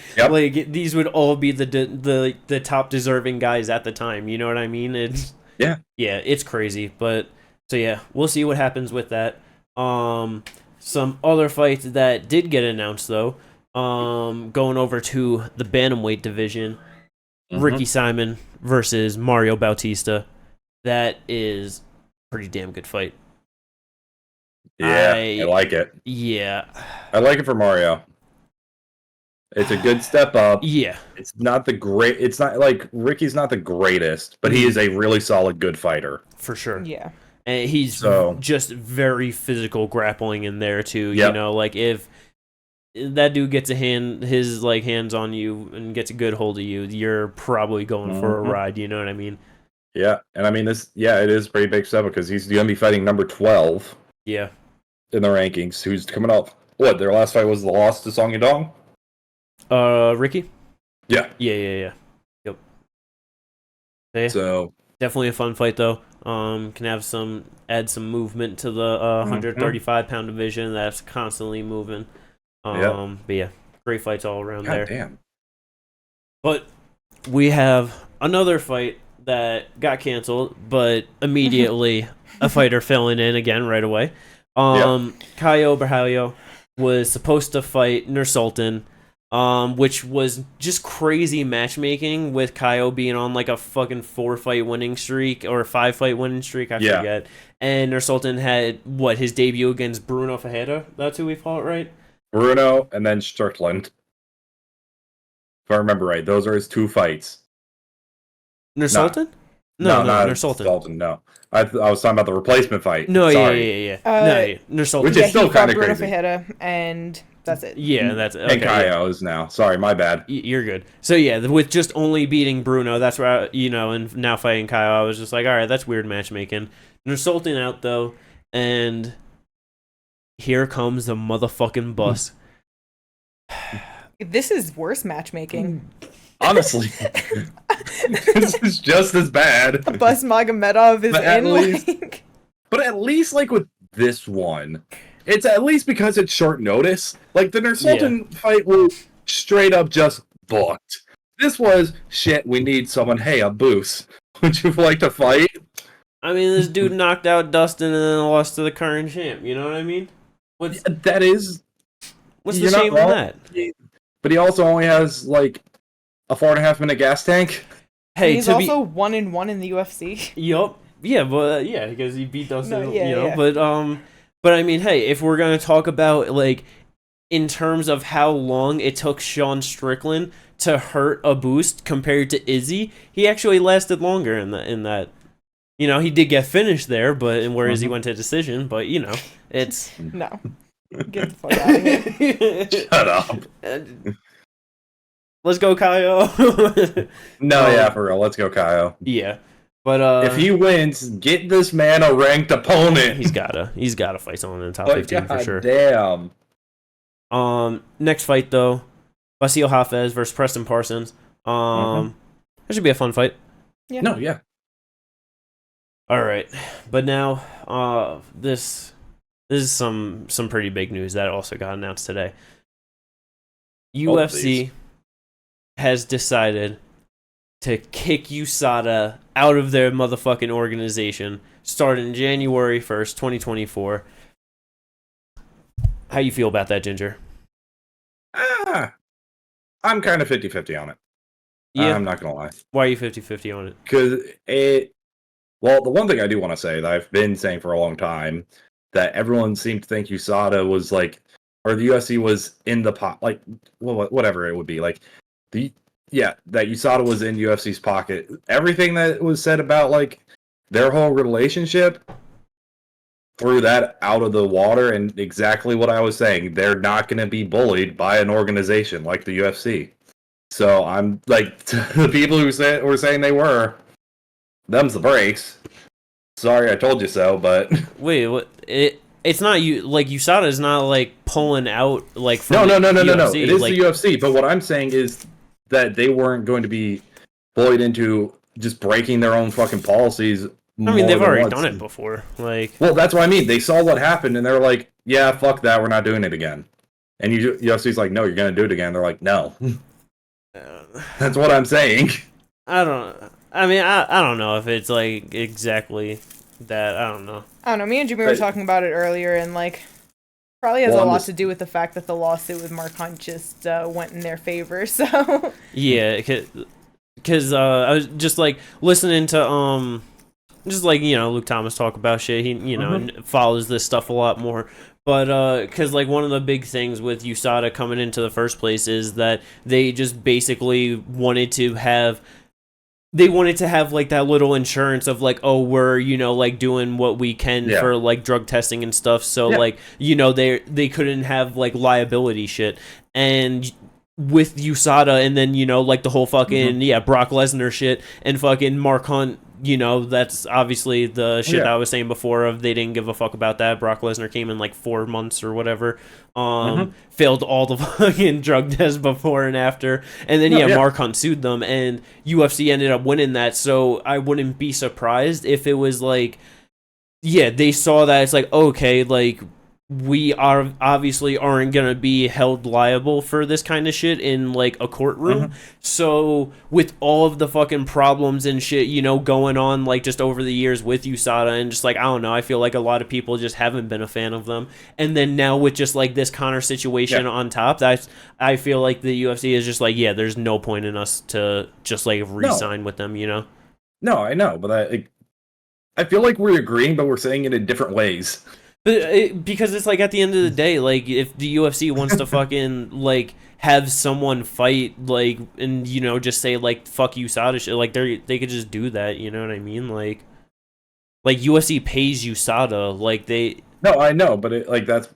S1: These would all be the top deserving guys at the time. You know what I mean? It's crazy. But so we'll see what happens with that. Some other fights that did get announced though. Going over to the bantamweight division. Ricky Simon versus Mario Bautista. That is a pretty damn good fight.
S3: Yeah, I like it.
S1: Yeah.
S3: I like it for Mario. It's a good step up.
S1: Yeah.
S3: It's not Ricky's not the greatest, but he is a really solid good fighter.
S1: For sure.
S2: Yeah.
S1: And he's just very physical grappling in there too.
S3: Yep.
S1: If that dude gets his hands on you and gets a good hold of you, you're probably going for a ride. You know what I mean?
S3: Yeah, and I mean it is a pretty big step because he's going to be fighting number 12.
S1: Yeah.
S3: In the rankings, who's coming up? What, their last fight was the loss to Song Yadong?
S1: Ricky?
S3: Yeah.
S1: Yeah. Yep. So definitely a fun fight though. Can add some movement to the 135-pound division that's constantly moving. But yeah, great fights all around there.
S3: Damn.
S1: But we have another fight that got canceled, but immediately a fighter filling in again right away. Caio Borralho was supposed to fight Nursultan, which was just crazy matchmaking with Caio being on a fucking 4-fight winning streak or 5-fight winning streak, I forget. And Nursultan had his debut against Bruno Ferreira. That's who we fought, right?
S3: Bruno and then Strickland. If I remember right, those are his 2 fights.
S1: Nursultan?
S3: No, not
S1: Nursultan.
S3: No, I was talking about the replacement fight.
S1: No,
S3: Sorry.
S1: yeah.
S2: Nursultan.
S3: Which is still kind of
S2: Bruno
S3: crazy.
S2: Ferreira, and that's it.
S1: Yeah, that's okay.
S3: And Caio's now. Sorry, my bad.
S1: You're good. So with just only beating Bruno, that's where and now fighting Caio, I was just like, all right, that's weird matchmaking. Nursultan out though, and here comes the motherfucking bus.
S2: This is worse matchmaking.
S3: Honestly, this is just as bad.
S2: Bus Magomedov is
S3: But at least with this one, it's at least because it's short notice. The Nursultan fight was straight up just booked. This was shit. We need someone. Hey, a boost. Would you like to fight?
S1: I mean, this dude knocked out Dustin and then lost to the current champ. You know what I mean? What's the shame in that?
S3: But he also only has a 4.5-minute gas tank.
S2: Hey, he's also 1-1 in the UFC.
S1: Yup. Yeah, but because he beat Dustin. But I mean, hey, if we're gonna talk about in terms of how long it took Sean Strickland to hurt a boost compared to Izzy, he actually lasted longer in that. He did get finished there, but where Izzy went to decision. But it's
S2: no. Get the fuck out of here.
S3: Shut up.
S1: Let's go, Caio.
S3: No, for real. Let's go, Caio.
S1: Yeah. But
S3: if he wins, get this man a ranked opponent.
S1: He's gotta fight someone in the top 15 for sure.
S3: Damn.
S1: Next fight though, Basil Hafez versus Preston Parsons. That should be a fun fight.
S2: Yeah.
S3: No, yeah.
S1: All right, but now this is some pretty big news that also got announced today. UFC has decided to kick USADA out of their motherfucking organization starting January 1st, 2024. How you feel about that, Ginger?
S3: I'm kind of 50-50 on it.
S1: Yeah.
S3: I'm not going to lie.
S1: Why are you 50-50 on it?
S3: Because well, the one thing I do want to say that I've been saying for a long time, that everyone seemed to think USADA was like, or the UFC was in the pot, like, well, whatever it would be. Like, that USADA was in UFC's pocket. Everything that was said about, like, their whole relationship threw that out of the water, and exactly what I was saying. They're not going to be bullied by an organization like the UFC. So I'm like, the people who were saying they were, them's the breaks. Sorry, I told you so, but
S1: wait, what? It's not you. Like USADA is not like pulling out like from
S3: no.
S1: UFC.
S3: It is the UFC, but what I'm saying is that they weren't going to be bullied into just breaking their own fucking policies.
S1: I mean, they've already done it before. Like,
S3: well, that's what I mean. They saw what happened, and they're like, "Yeah, fuck that. We're not doing it again." And UFC's like, "No, you're gonna do it again." They're like, "No." That's what I'm saying.
S1: I don't know if it's like exactly that. I don't know.
S2: Me and Jimmy were talking about it earlier, and like, probably has a lot to do with the fact that the lawsuit with Mark Hunt just went in their favor. So
S1: yeah, because I was just like listening to just like, you know, Luke Thomas talk about shit. He, you know, follows this stuff a lot more. But because like one of the big things with USADA coming into the first place is that they just basically wanted to have like that little insurance of like, oh, we're, you know, like doing what we can for like drug testing and stuff. So like, you know, they couldn't have like liability shit. And with USADA and then, you know, like the whole fucking Brock Lesnar shit and fucking Mark Hunt, you know, that's obviously the shit that I was saying before of they didn't give a fuck about that. Brock Lesnar came in like 4 months or whatever, failed all the fucking drug tests before and after, and then Mark Hunt sued them and UFC ended up winning that. So I wouldn't be surprised if it was like, they saw that it's like, okay, like we are obviously aren't gonna be held liable for this kind of shit in like a courtroom. So with all of the fucking problems and shit, you know, going on like just over the years with USADA and just like, I don't know, I feel like a lot of people just haven't been a fan of them. And then now with just like this Conor situation on top, I feel like the UFC is just like, there's no point in us to just like re-sign with them, you know?
S3: No, I know, but I feel like we're agreeing, but we're saying it in different ways.
S1: Because it's like at the end of the day, like if the UFC wants to fucking like have someone fight like and you know just say like fuck USADA shit, like they could just do that, you know what I mean? Like UFC pays USADA, like they.
S3: No, I know, but it, like that's.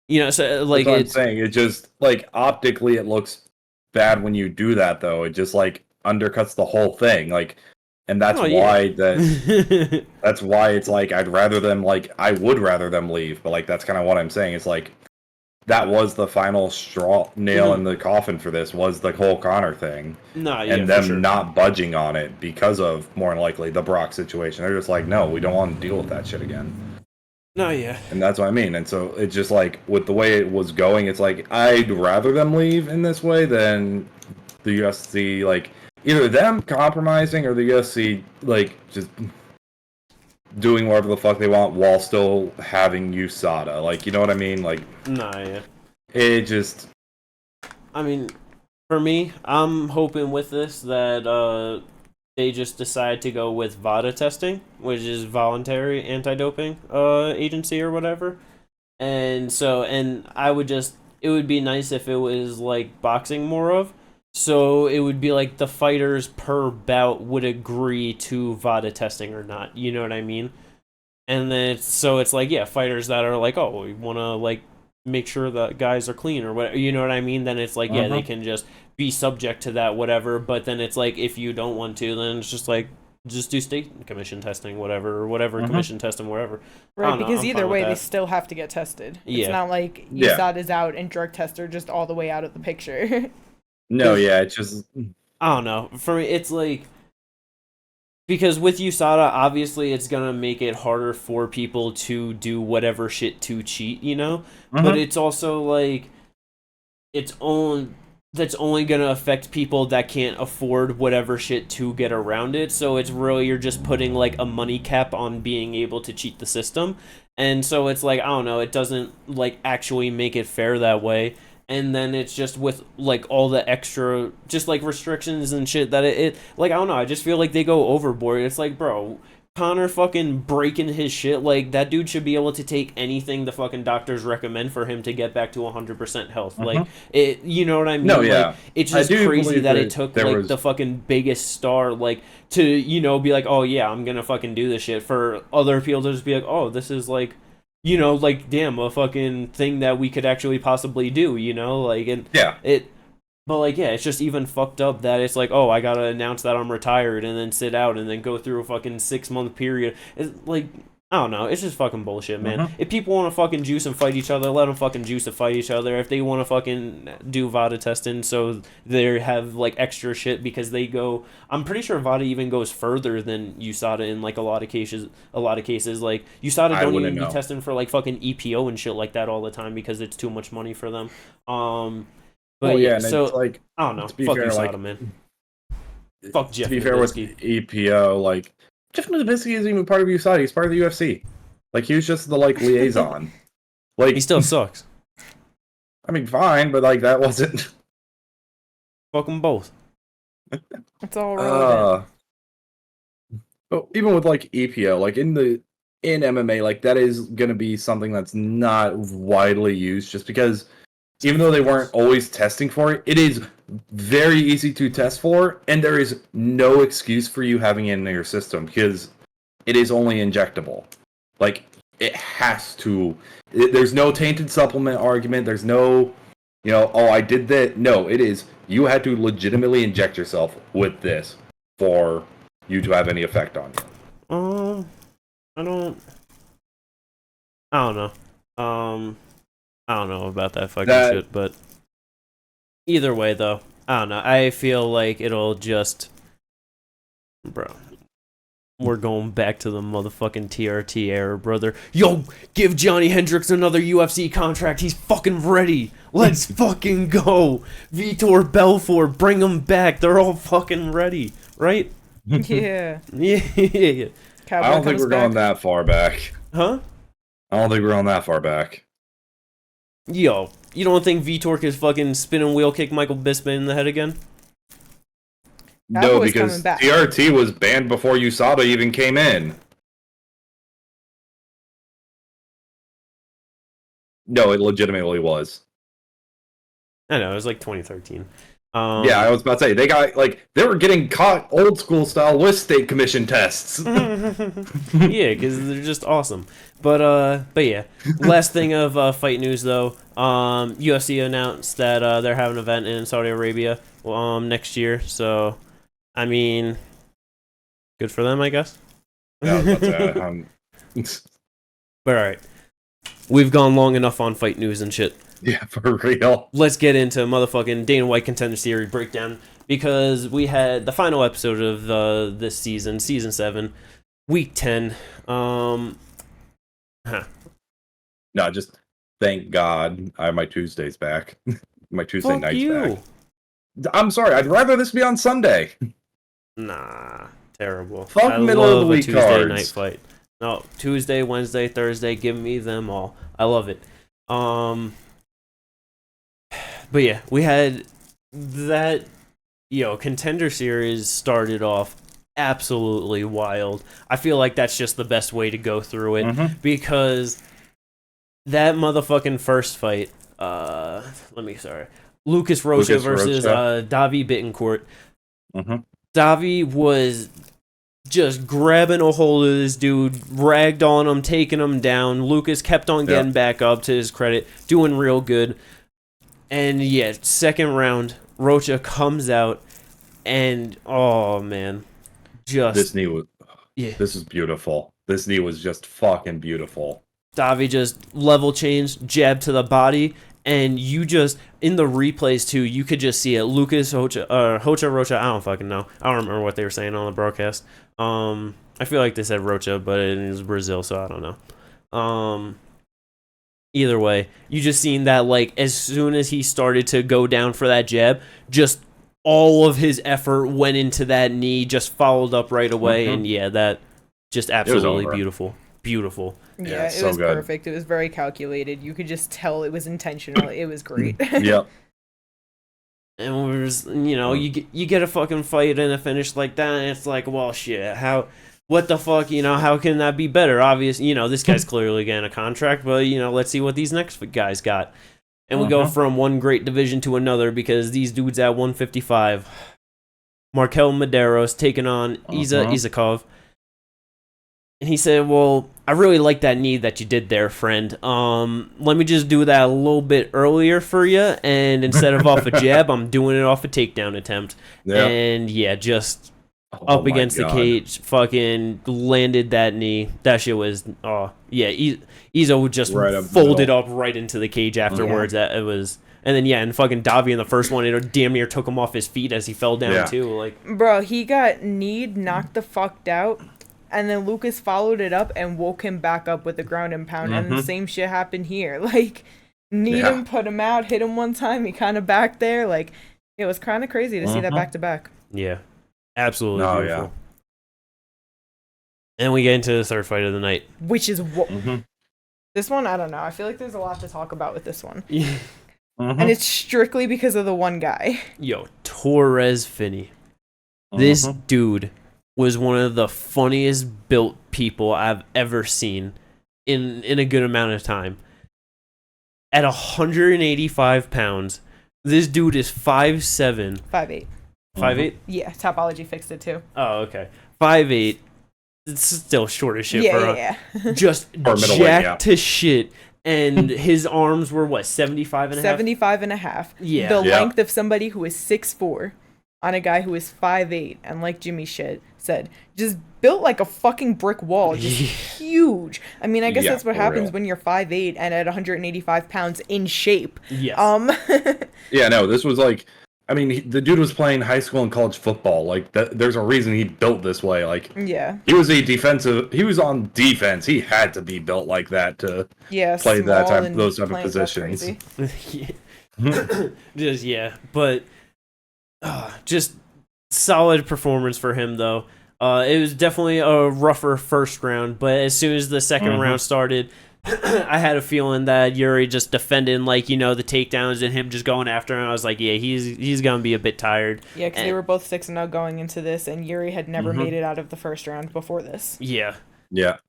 S1: You know, so like
S3: that's what I'm saying. It just like optically it looks bad when you do that though. It just like undercuts the whole thing. Like. And that's that's why it's like I would rather them leave, but like that's kind of what I'm saying. It's like that was the final nail in the coffin for this was the whole Conor thing, and them not budging on it because of more than likely the Brock situation. They're just like, no, we don't want to deal with that shit again.
S1: No,
S3: and that's what I mean. And so it's just like with the way it was going, it's like I'd rather them leave in this way than the UFC like. Either them compromising or the UFC like just doing whatever the fuck they want while still having USADA. Like, you know what I mean? Like, it just.
S1: I mean, for me, I'm hoping with this that they just decide to go with VADA testing, which is voluntary anti-doping agency or whatever. And so, I would just, it would be nice if it was like boxing more of. So it would be like the fighters per bout would agree to VADA testing or not. You know what I mean? And then it's like, fighters that are like, oh, we want to like make sure that guys are clean or whatever. You know what I mean? Then it's like, they can just be subject to that, whatever. But then it's like, if you don't want to, then it's just like, just do state commission testing, whatever commission testing, wherever.
S2: Right, because either way, they still have to get tested.
S1: Yeah.
S2: It's not like USADA's out and drug tests are just all the way out of the picture.
S3: No, yeah, it's just...
S1: I don't know. For me, it's like... Because with USADA, obviously, it's going to make it harder for people to do whatever shit to cheat, you know? But it's also like... That's only going to affect people that can't afford whatever shit to get around it. So it's really, you're just putting like a money cap on being able to cheat the system. And so it's like, I don't know, it doesn't like actually make it fair that way. And then it's just with like all the extra just like restrictions and shit that it like, I don't know, I just feel like they go overboard. It's like, bro, Connor fucking breaking his shit, like that dude should be able to take anything the fucking doctors recommend for him to get back to 100% health. Like it, you know what I mean?
S3: No, yeah.
S1: Like, it's just crazy that it took like the fucking biggest star like to, you know, be like, oh yeah, I'm gonna fucking do this shit, for other people to just be like, oh, this is like, you know, like, damn, a fucking thing that we could actually possibly do, you know, like, and but like, yeah, it's just even fucked up that it's like, oh, I gotta announce that I'm retired and then sit out and then go through a fucking 6-month period. It's like, I don't know, it's just fucking bullshit, man. If people want to fucking juice and fight each other, let them fucking juice and fight each other. If they want to fucking do VADA testing so they have like extra shit because they go, I'm pretty sure VADA even goes further than USADA in like a lot of cases. Like USADA don't even be testing for like fucking EPO and shit like that all the time because it's too much money for them. But so like, I don't know. Fuck USADA, like, man. Fuck Jeff.
S3: To be fair with EPO, like, Jeff Nowitzki isn't even part of USADA. He's part of the UFC. Like, he was just the like liaison. Like,
S1: he still sucks.
S3: I mean, fine, but like that wasn't.
S1: Fuck them both.
S2: It's all relevant.
S3: But even with like EPO, like in MMA, like that is gonna be something that's not widely used, just because even though they weren't always testing for it, it is very easy to test for, and there is no excuse for you having it in your system because it is only injectable. Like, it has to. There's no tainted supplement argument. There's no, you know, oh, I did that. No, it is. You had to legitimately inject yourself with this for you to have any effect on you.
S1: I don't know. I don't know about that fucking shit, but either way, though, I don't know. I feel like it'll just, bro, we're going back to the motherfucking TRT era, brother. Yo, give Johnny Hendricks another UFC contract. He's fucking ready. Let's fucking go. Vitor Belfort, bring him back. They're all fucking ready, right?
S2: Yeah.
S1: Yeah.
S3: I don't think we're going that far back.
S1: Huh?
S3: I don't think we're going that far back.
S1: Yo, you don't think Vitor could fucking spin and wheel kick Michael Bisping in the head again?
S3: No, because TRT was banned before USADA even came in. No, it legitimately was.
S1: I know, it was like 2013.
S3: Yeah, I was about to say, they were getting caught old school style with state commission tests.
S1: Yeah, because they're just awesome. But yeah, last thing of fight news though, UFC announced that they're having an event in Saudi Arabia next year. So, I mean, good for them, I guess.
S3: Yeah, I was about to say,
S1: But alright, we've gone long enough on fight news and shit.
S3: Yeah, for real.
S1: Let's get into motherfucking Dana White Contender Series breakdown, because we had the final episode of this season, Season 7, Week 10.
S3: No, just thank God I have my Tuesdays back. My Tuesday
S1: Fuck
S3: nights
S1: you.
S3: back. I'm sorry, I'd rather this be on Sunday.
S1: Nah, terrible.
S3: Fuck
S1: I
S3: middle
S1: love
S3: of the week
S1: a Tuesday
S3: cards.
S1: night fight. No, Tuesday, Wednesday, Thursday, give me them all. I love it. But yeah, we had that, Contender Series started off absolutely wild. I feel like that's just the best way to go through it, because that motherfucking first fight, Lucas Rocha versus Davi Bittencourt. Davi was just grabbing a hold of this dude, ragged on him, taking him down. Lucas kept on getting back up, to his credit, doing real good. And yeah, second round, Rocha comes out and, oh man,
S3: This knee was.
S1: Yeah.
S3: This is beautiful. This knee was just fucking beautiful.
S1: Davi just level changed, jab to the body, and you just, in the replays too, you could just see it. Lucas Hocha Rocha, I don't fucking know. I don't remember what they were saying on the broadcast. I feel like they said Rocha, but it is Brazil, so I don't know. Either way, you just seen that, like, as soon as he started to go down for that jab, just all of his effort went into that knee, just followed up right away, and yeah, that just absolutely beautiful. Beautiful.
S2: Yeah, it was good. Perfect. It was very calculated. You could just tell it was intentional. It was great.
S3: Yep.
S1: And we're just, you get a fucking fight and a finish like that, and it's like, well, shit, what the fuck, how can that be better? Obviously, this guy's clearly getting a contract, but, let's see what these next guys got. And we go from one great division to another because these dudes at 155, Markel Medeiros taking on Isakov. And he said, well, I really like that knee that you did there, friend. Let me just do that a little bit earlier for you, and instead of off a jab, I'm doing it off a takedown attempt. Yep. And yeah, just up against the cage, fucking landed that knee. That shit was, Izo just folded up right into the cage afterwards. That it was, and then and fucking Davi in the first one, it damn near took him off his feet as he fell down too. Like,
S2: bro, he got kneed, knocked the fuck out. And then Lucas followed it up and woke him back up with the ground and pound. And the same shit happened here. Like, kneed him, put him out, hit him one time. He kind of back there. Like, it was kind of crazy to see that back to back.
S1: Yeah. Absolutely beautiful. Yeah. And we get into the third fight of the night.
S2: Which is this one, I don't know. I feel like there's a lot to talk about with this one. And it's strictly because of the one guy.
S1: Yo, Torres Finney. This dude was one of the funniest built people I've ever seen in a good amount of time. At 185 pounds, this dude is 5'7".
S2: 5'8".
S1: 5'8"?
S2: Yeah, Topology fixed it too.
S1: Oh, okay. 5'8". It's still short as shit for
S2: yeah.
S1: Just jacked to shit. And his arms were, what, 75 and a half?
S2: 75 and a half.
S1: Yeah.
S2: The length of somebody who is 6'4". On a guy who is 5'8", and like Jimmy said, just built like a fucking brick wall, just huge. I mean, I guess that's what happens when you're 5'8" and at 185 pounds in shape.
S1: Yes.
S3: Yeah, no, this was like, I mean, the dude was playing high school and college football. Like, there's a reason he built this way. Like, he was he was on defense. He had to be built like that to play those type of positions.
S1: But. Just solid performance for him, though. It was definitely a rougher first round, but as soon as the second round started, I had a feeling that Yuri just defending, like, the takedowns and him just going after him. I was like, yeah, he's gonna be a bit tired.
S2: Yeah, because they were both 6-0 going into this, and Yuri had never made it out of the first round before this.
S1: Yeah.
S3: Yeah.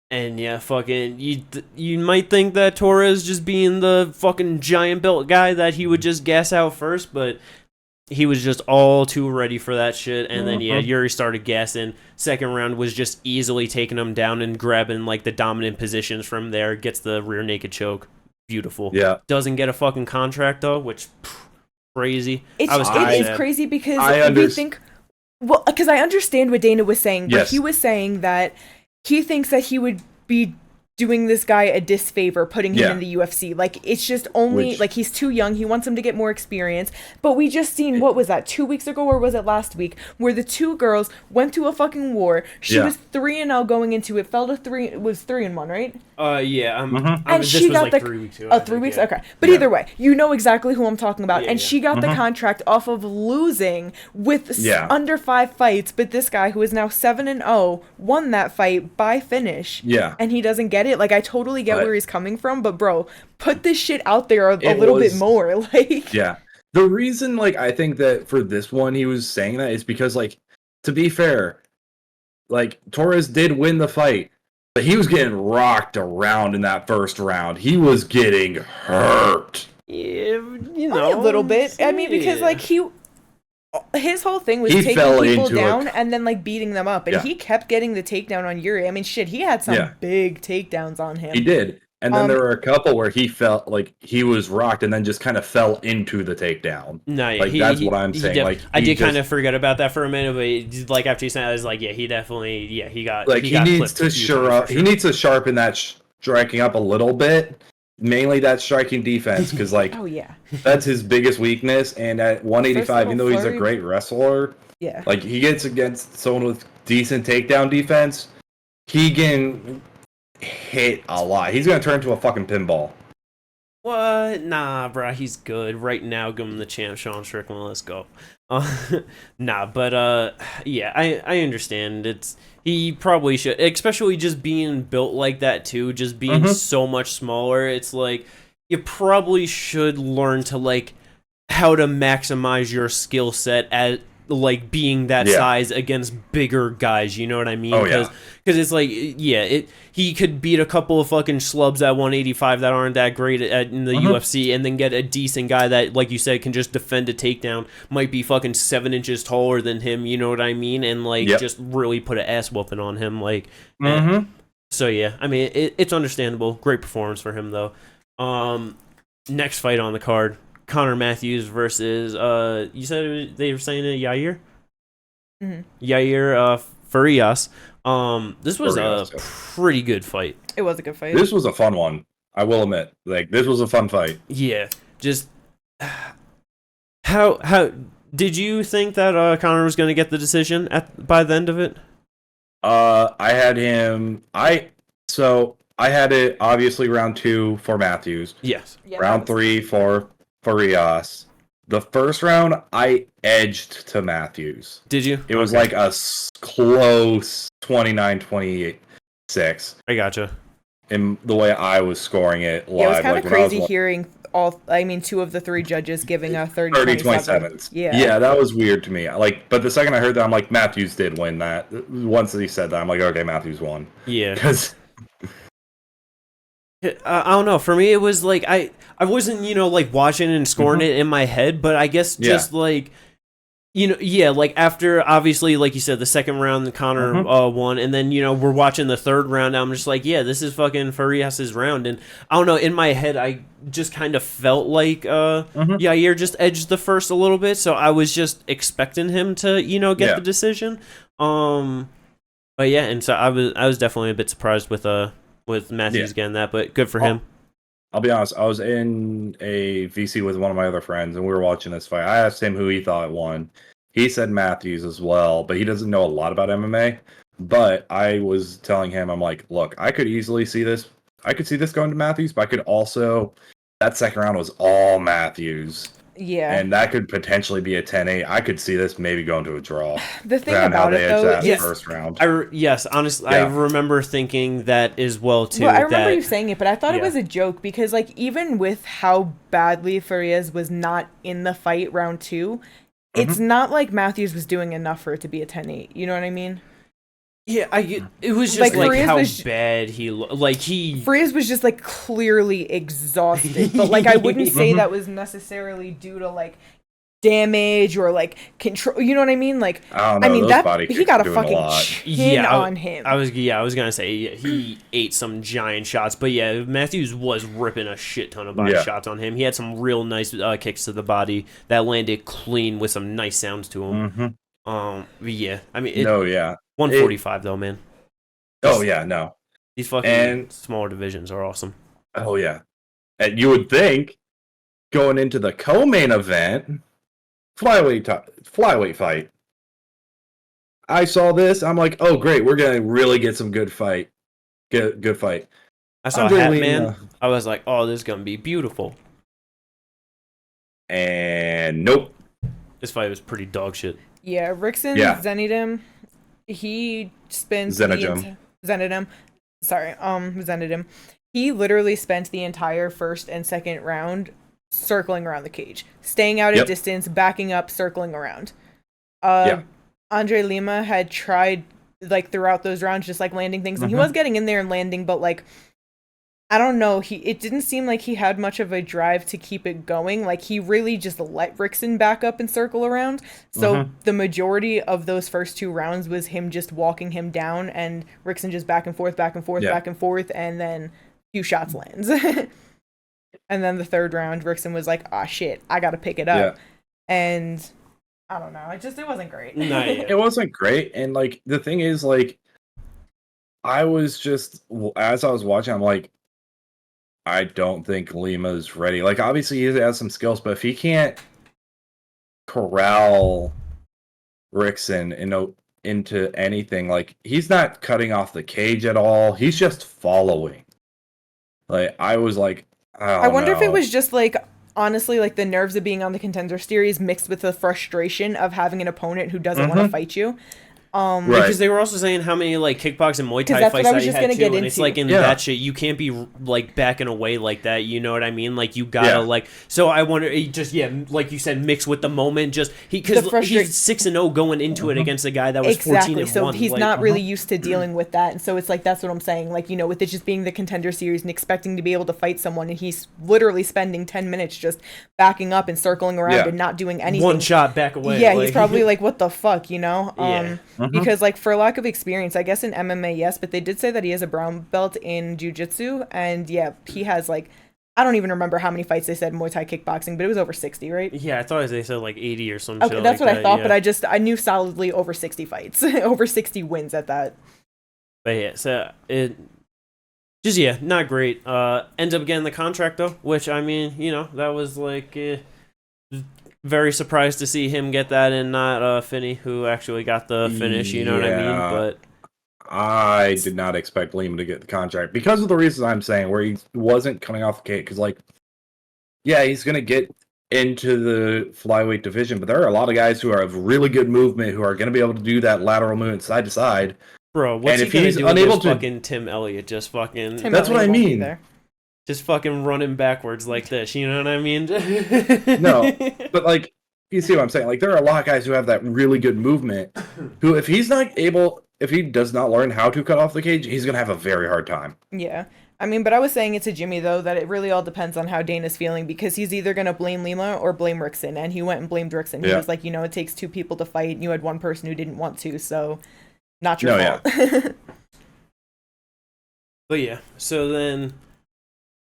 S1: And yeah, fucking, you might think that Torres just being the fucking giant built guy that he would just gas out first, but he was just all too ready for that shit. And then, Yuri started gassing. Second round was just easily taking him down and grabbing, like, the dominant positions from there. Gets the rear naked choke. Beautiful.
S3: Yeah.
S1: Doesn't get a fucking contract, though, which, crazy.
S2: It is crazy because we think... Well, because I understand what Dana was saying, but he was saying that he thinks that he would be doing this guy a disfavor putting him in the UFC. Like, it's just only like he's too young. He wants him to get more experience. But we just seen, what was that, 2 weeks ago, or was it last week, where the two girls went to a fucking war. She was 3-0 going into it, fell to 3. It was 3-1, right?
S1: And
S2: she got
S1: like 3 weeks ago.
S2: Oh, 3 weeks? Okay. But either way, you know exactly who I'm talking about. And she got the contract off of losing with under 5 fights, but this guy, who is now 7-0, won that fight by finish.
S3: Yeah.
S2: And he doesn't get it. Like, I totally get where he's coming from, but bro, put this shit out there a little bit more. Like,
S3: the reason, like, I think that for this one he was saying that is because, like, to be fair, like, Torres did win the fight, but he was getting rocked around in that first round. He was getting hurt.
S1: Yeah,
S2: a little bit. I mean, because like his whole thing was taking people down and then like beating them up, and he kept getting the takedown on Yuri. I mean, shit, he had some big takedowns on him.
S3: He did, And then there were a couple where he felt like he was rocked and then just kind of fell into the takedown.
S1: No,
S3: like that's what I'm saying. Like
S1: I did kind of forget about that for a minute, but like after you said, I was like, yeah, he definitely, he got
S3: like he needs to
S1: sure.
S3: he needs to sharpen that striking up a little bit, mainly that striking defense, because like that's his biggest weakness. And at 185, even though he's a great wrestler, like he gets against someone with decent takedown defense, he can hit a lot. He's gonna turn into a fucking pinball.
S1: What? Nah, bro, he's good right now. Give him the champ, Sean Strickland. Let's go. Nah, but yeah, I understand. He probably should, especially just being built like that too. Just being so much smaller. It's like you probably should learn to like how to maximize your skill set at like being that size against bigger guys, you know what I mean? Because it's like, he could beat a couple of fucking schlubs at 185 that aren't that great in the UFC, and then get a decent guy that, like you said, can just defend a takedown, might be fucking 7 inches taller than him, you know what I mean? And like just really put an ass whooping on him, like. So yeah, I mean it's understandable. Great performance for him though. Next fight on the card. Connor Matthews versus you said they were saying it, Yair? Yair Farias. This was a pretty good fight.
S2: It was a good fight.
S3: This was a fun one. I will admit. Like this was a fun fight.
S1: Yeah. Just how did you think that Connor was going to get the decision by the end of it?
S3: I had him I had it obviously round 2 for Matthews.
S1: Yes.
S3: Round 3 for Farias. The first round, I edged to Matthews.
S1: Did you?
S3: It was like a close 29-26.
S1: I gotcha.
S3: In the way I was scoring it live.
S2: Yeah, it was kind of crazy hearing two of the 3 judges giving a 30-27.
S3: Yeah, that was weird to me. Like, but the second I heard that, I'm like, Matthews did win that. Once he said that, I'm like, okay, Matthews won.
S1: Yeah. Because I don't know. For me, it was like I wasn't, like watching and scoring it in my head, but I guess just like, like after obviously, like you said, the second round, Connor won, and then we're watching the third round. I'm just like, yeah, this is fucking Farias's round, and I don't know. In my head, I just kind of felt like Yair just edged the first a little bit, so I was just expecting him to get the decision. But yeah, and so I was definitely a bit surprised with Matthews getting that, but good for him.
S3: I'll be honest, I was in a VC with one of my other friends, and we were watching this fight. I asked him who he thought won. He said Matthews as well, but he doesn't know a lot about MMA. But I was telling him, I'm like, look, I could easily see this. I could see this going to Matthews, but I could also, that second round was all Matthews.
S2: Yeah.
S3: And that could potentially be a 10-8. I could see this maybe going to a draw.
S2: The thing about it, though,
S3: first round.
S1: Honestly, I remember thinking that as well, too.
S2: Well, I remember you saying it, but I thought it was a joke because, like, even with how badly Farias was not in the fight round 2, it's not like Matthews was doing enough for it to be a 10-8. You know what I mean?
S1: Yeah, it was just like how bad he looked. Like
S2: Farias was just like clearly exhausted, but like I wouldn't say that was necessarily due to like damage or like control. You know what I mean? Like
S3: I mean that
S2: he got a fucking chin on him.
S1: I was gonna say he ate some giant shots, but yeah, Matthews was ripping a shit ton of body shots on him. He had some real nice kicks to the body that landed clean with some nice sounds to him. Yeah, I mean 145 though, man. These fucking smaller divisions are awesome.
S3: Oh yeah, and you would think going into the co-main event, flyweight fight. I saw this. I'm like, oh great, we're gonna really get some good fight. Good fight.
S1: I saw Hatman. I was like, oh, this is gonna be beautiful.
S3: And nope.
S1: This fight was pretty dog shit.
S2: Yeah, Rickson zenied him. He spends
S3: Zenid
S2: him. He literally spent the entire first and second round circling around the cage, staying out at distance, backing up, circling around. Andre Lima had tried like throughout those rounds, just like landing things, and he was getting in there and landing, but like I don't know, it didn't seem like he had much of a drive to keep it going. Like he really just let Rickson back up and circle around. So the majority of those first 2 rounds was him just walking him down and Rickson just back and forth, and then few shots lands. And then the third round, Rickson was like, "Ah, shit, I gotta pick it up." And I don't know, it wasn't great.
S1: No, yeah.
S3: It wasn't great, and like the thing is, like, I was just as I was watching, I'm like, I don't think Lima's ready. Like, obviously, he has some skills, but if he can't corral Rickson into anything, like, he's not cutting off the cage at all. He's just following. Like, I was like,
S2: I wonder if it was just like, honestly, like the nerves of being on the Contender Series mixed with the frustration of having an opponent who doesn't want to fight you.
S3: Right.
S1: Because they were also saying how many like kickboxing and Muay Thai fights that he had too, and it's like in that shit you can't be like backing away like that. You know what I mean? Like you gotta like. So I wonder, like you said, mix with the moment. Just because he's 6-0 going into it against a guy that was 14-1.
S2: So he's not really used to dealing with that, and so it's like that's what I'm saying. Like, you know, with it just being the Contender Series and expecting to be able to fight someone, and he's literally spending 10 minutes just backing up and circling around and not doing anything.
S1: One shot back away.
S2: Yeah, he's probably like, what the fuck, you know? Because like for lack of experience, I guess in MMA, yes, but they did say that he has a brown belt in jiu-jitsu, and yeah, he has like, I don't even remember how many fights they said in Muay Thai kickboxing, but it was over 60, right?
S1: Yeah, I thought they said like 80 or something.
S2: Okay, that's what I thought, but I knew solidly over 60 fights, over 60 wins at that.
S1: But yeah, so it just not great. Ends up getting the contract though, which I mean, you know, that was like. Very surprised to see him get that and not Finney, who actually got the finish, you know what I mean? But
S3: I did not expect Lima to get the contract because of the reasons I'm saying, where he wasn't coming off the cage. Because, like, yeah, he's going to get into the flyweight division, but there are a lot of guys who have really good movement who are going to be able to do that lateral movement side to side.
S1: Bro, what's he going to do with fucking Tim Elliott? Just fucking...
S3: That's what I mean.
S1: Just fucking running backwards like this, you know what I mean?
S3: No, but like, you see what I'm saying? Like, there are a lot of guys who have that really good movement, who if he does not learn how to cut off the cage, he's gonna have a very hard time.
S2: Yeah, I mean, but I was saying it to Jimmy though that it really all depends on how Dana's feeling, because he's either gonna blame Lima or blame Rickson, and he went and blamed Rickson. He was like, you know, it takes two people to fight, and you had one person who didn't want to, so not your fault. Yeah.
S1: But yeah, so then.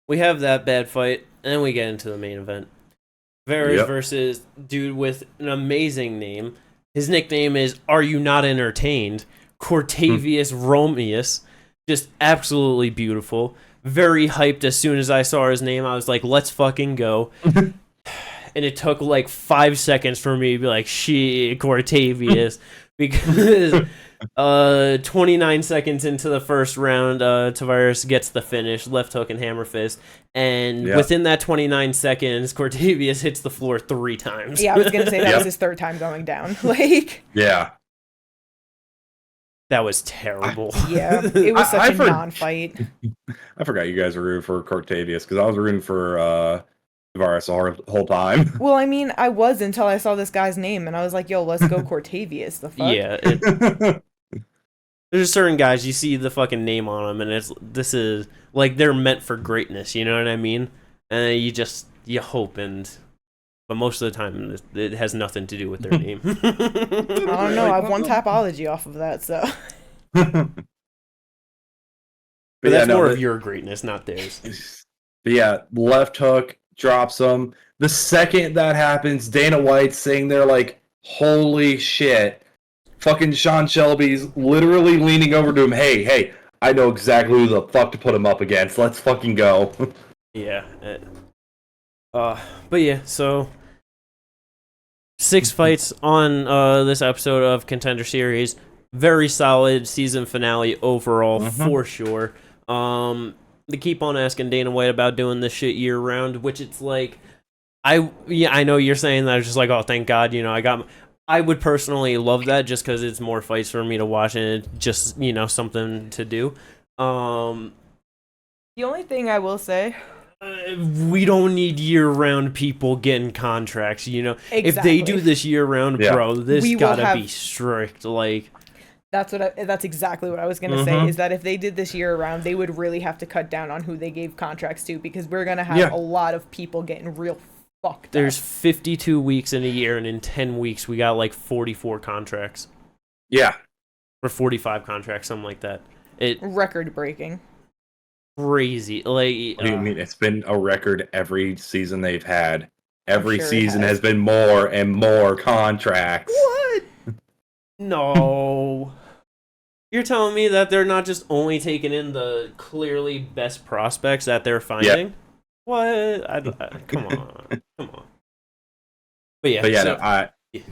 S1: We have that bad fight, and then we get into the main event. Varys versus dude with an amazing name. His nickname is Are You Not Entertained? Cortavius Romeus. Just absolutely beautiful. Very hyped as soon as I saw his name. I was like, let's fucking go. And it took like 5 seconds for me to be like, shit, Cortavius. Because 29 seconds into the first round, Tavares gets the finish, left hook and hammer fist, and within that 29 seconds, Cortavius hits the floor 3 times.
S2: Yeah, I was gonna say that was his third time going down. Like,
S1: that was terrible.
S2: It was such a non-fight.
S3: I forgot you guys were rooting for Cortavius because I was rooting for Tavares the whole time.
S2: Well, I mean, I was until I saw this guy's name, and I was like, yo, let's go Cortavius. The fuck?
S1: Yeah. There's certain guys, you see the fucking name on them, and this is, like, they're meant for greatness, you know what I mean? And you hope, but most of the time, it has nothing to do with their name.
S2: I don't know, I've won Tapology off of that, so...
S1: But that's more of your greatness, not theirs.
S3: But yeah, left hook, drops him. The second that happens, Dana White's sitting there like, holy shit. Fucking Sean Shelby's literally leaning over to him. Hey, I know exactly who the fuck to put him up against. Let's fucking go.
S1: Yeah. But yeah, so 6 fights on this episode of Contender Series. Very solid season finale overall, for sure. They keep on asking Dana White about doing this shit year round, which it's like, I know you're saying that. It's just like, oh, thank God, you know, I would personally love that just because it's more fights for me to watch and it's just, you know, something to do.
S2: The only thing I will say,
S1: we don't need year-round people getting contracts, you know. Exactly. If they do this year-round, bro, this gotta be strict. Like,
S2: that's exactly what I was gonna say. Is that if they did this year-round, they would really have to cut down on who they gave contracts to, because we're gonna have a lot of people getting real fucked.
S1: There's 52 weeks in a year, and in 10 weeks, we got like 44 contracts.
S3: Yeah.
S1: Or 45 contracts, something like that.
S2: Record-breaking.
S1: crazy. Like,
S3: What do you mean? It's been a record every season they've had.
S2: I'm
S3: Every
S2: sure it
S3: season
S2: has.
S3: has been more and more contracts.
S2: What?
S1: no. You're telling me that they're not just only taking in the clearly best prospects that they're finding? What? Come on. Come on. But yeah,
S3: But yeah,
S1: so,
S3: no,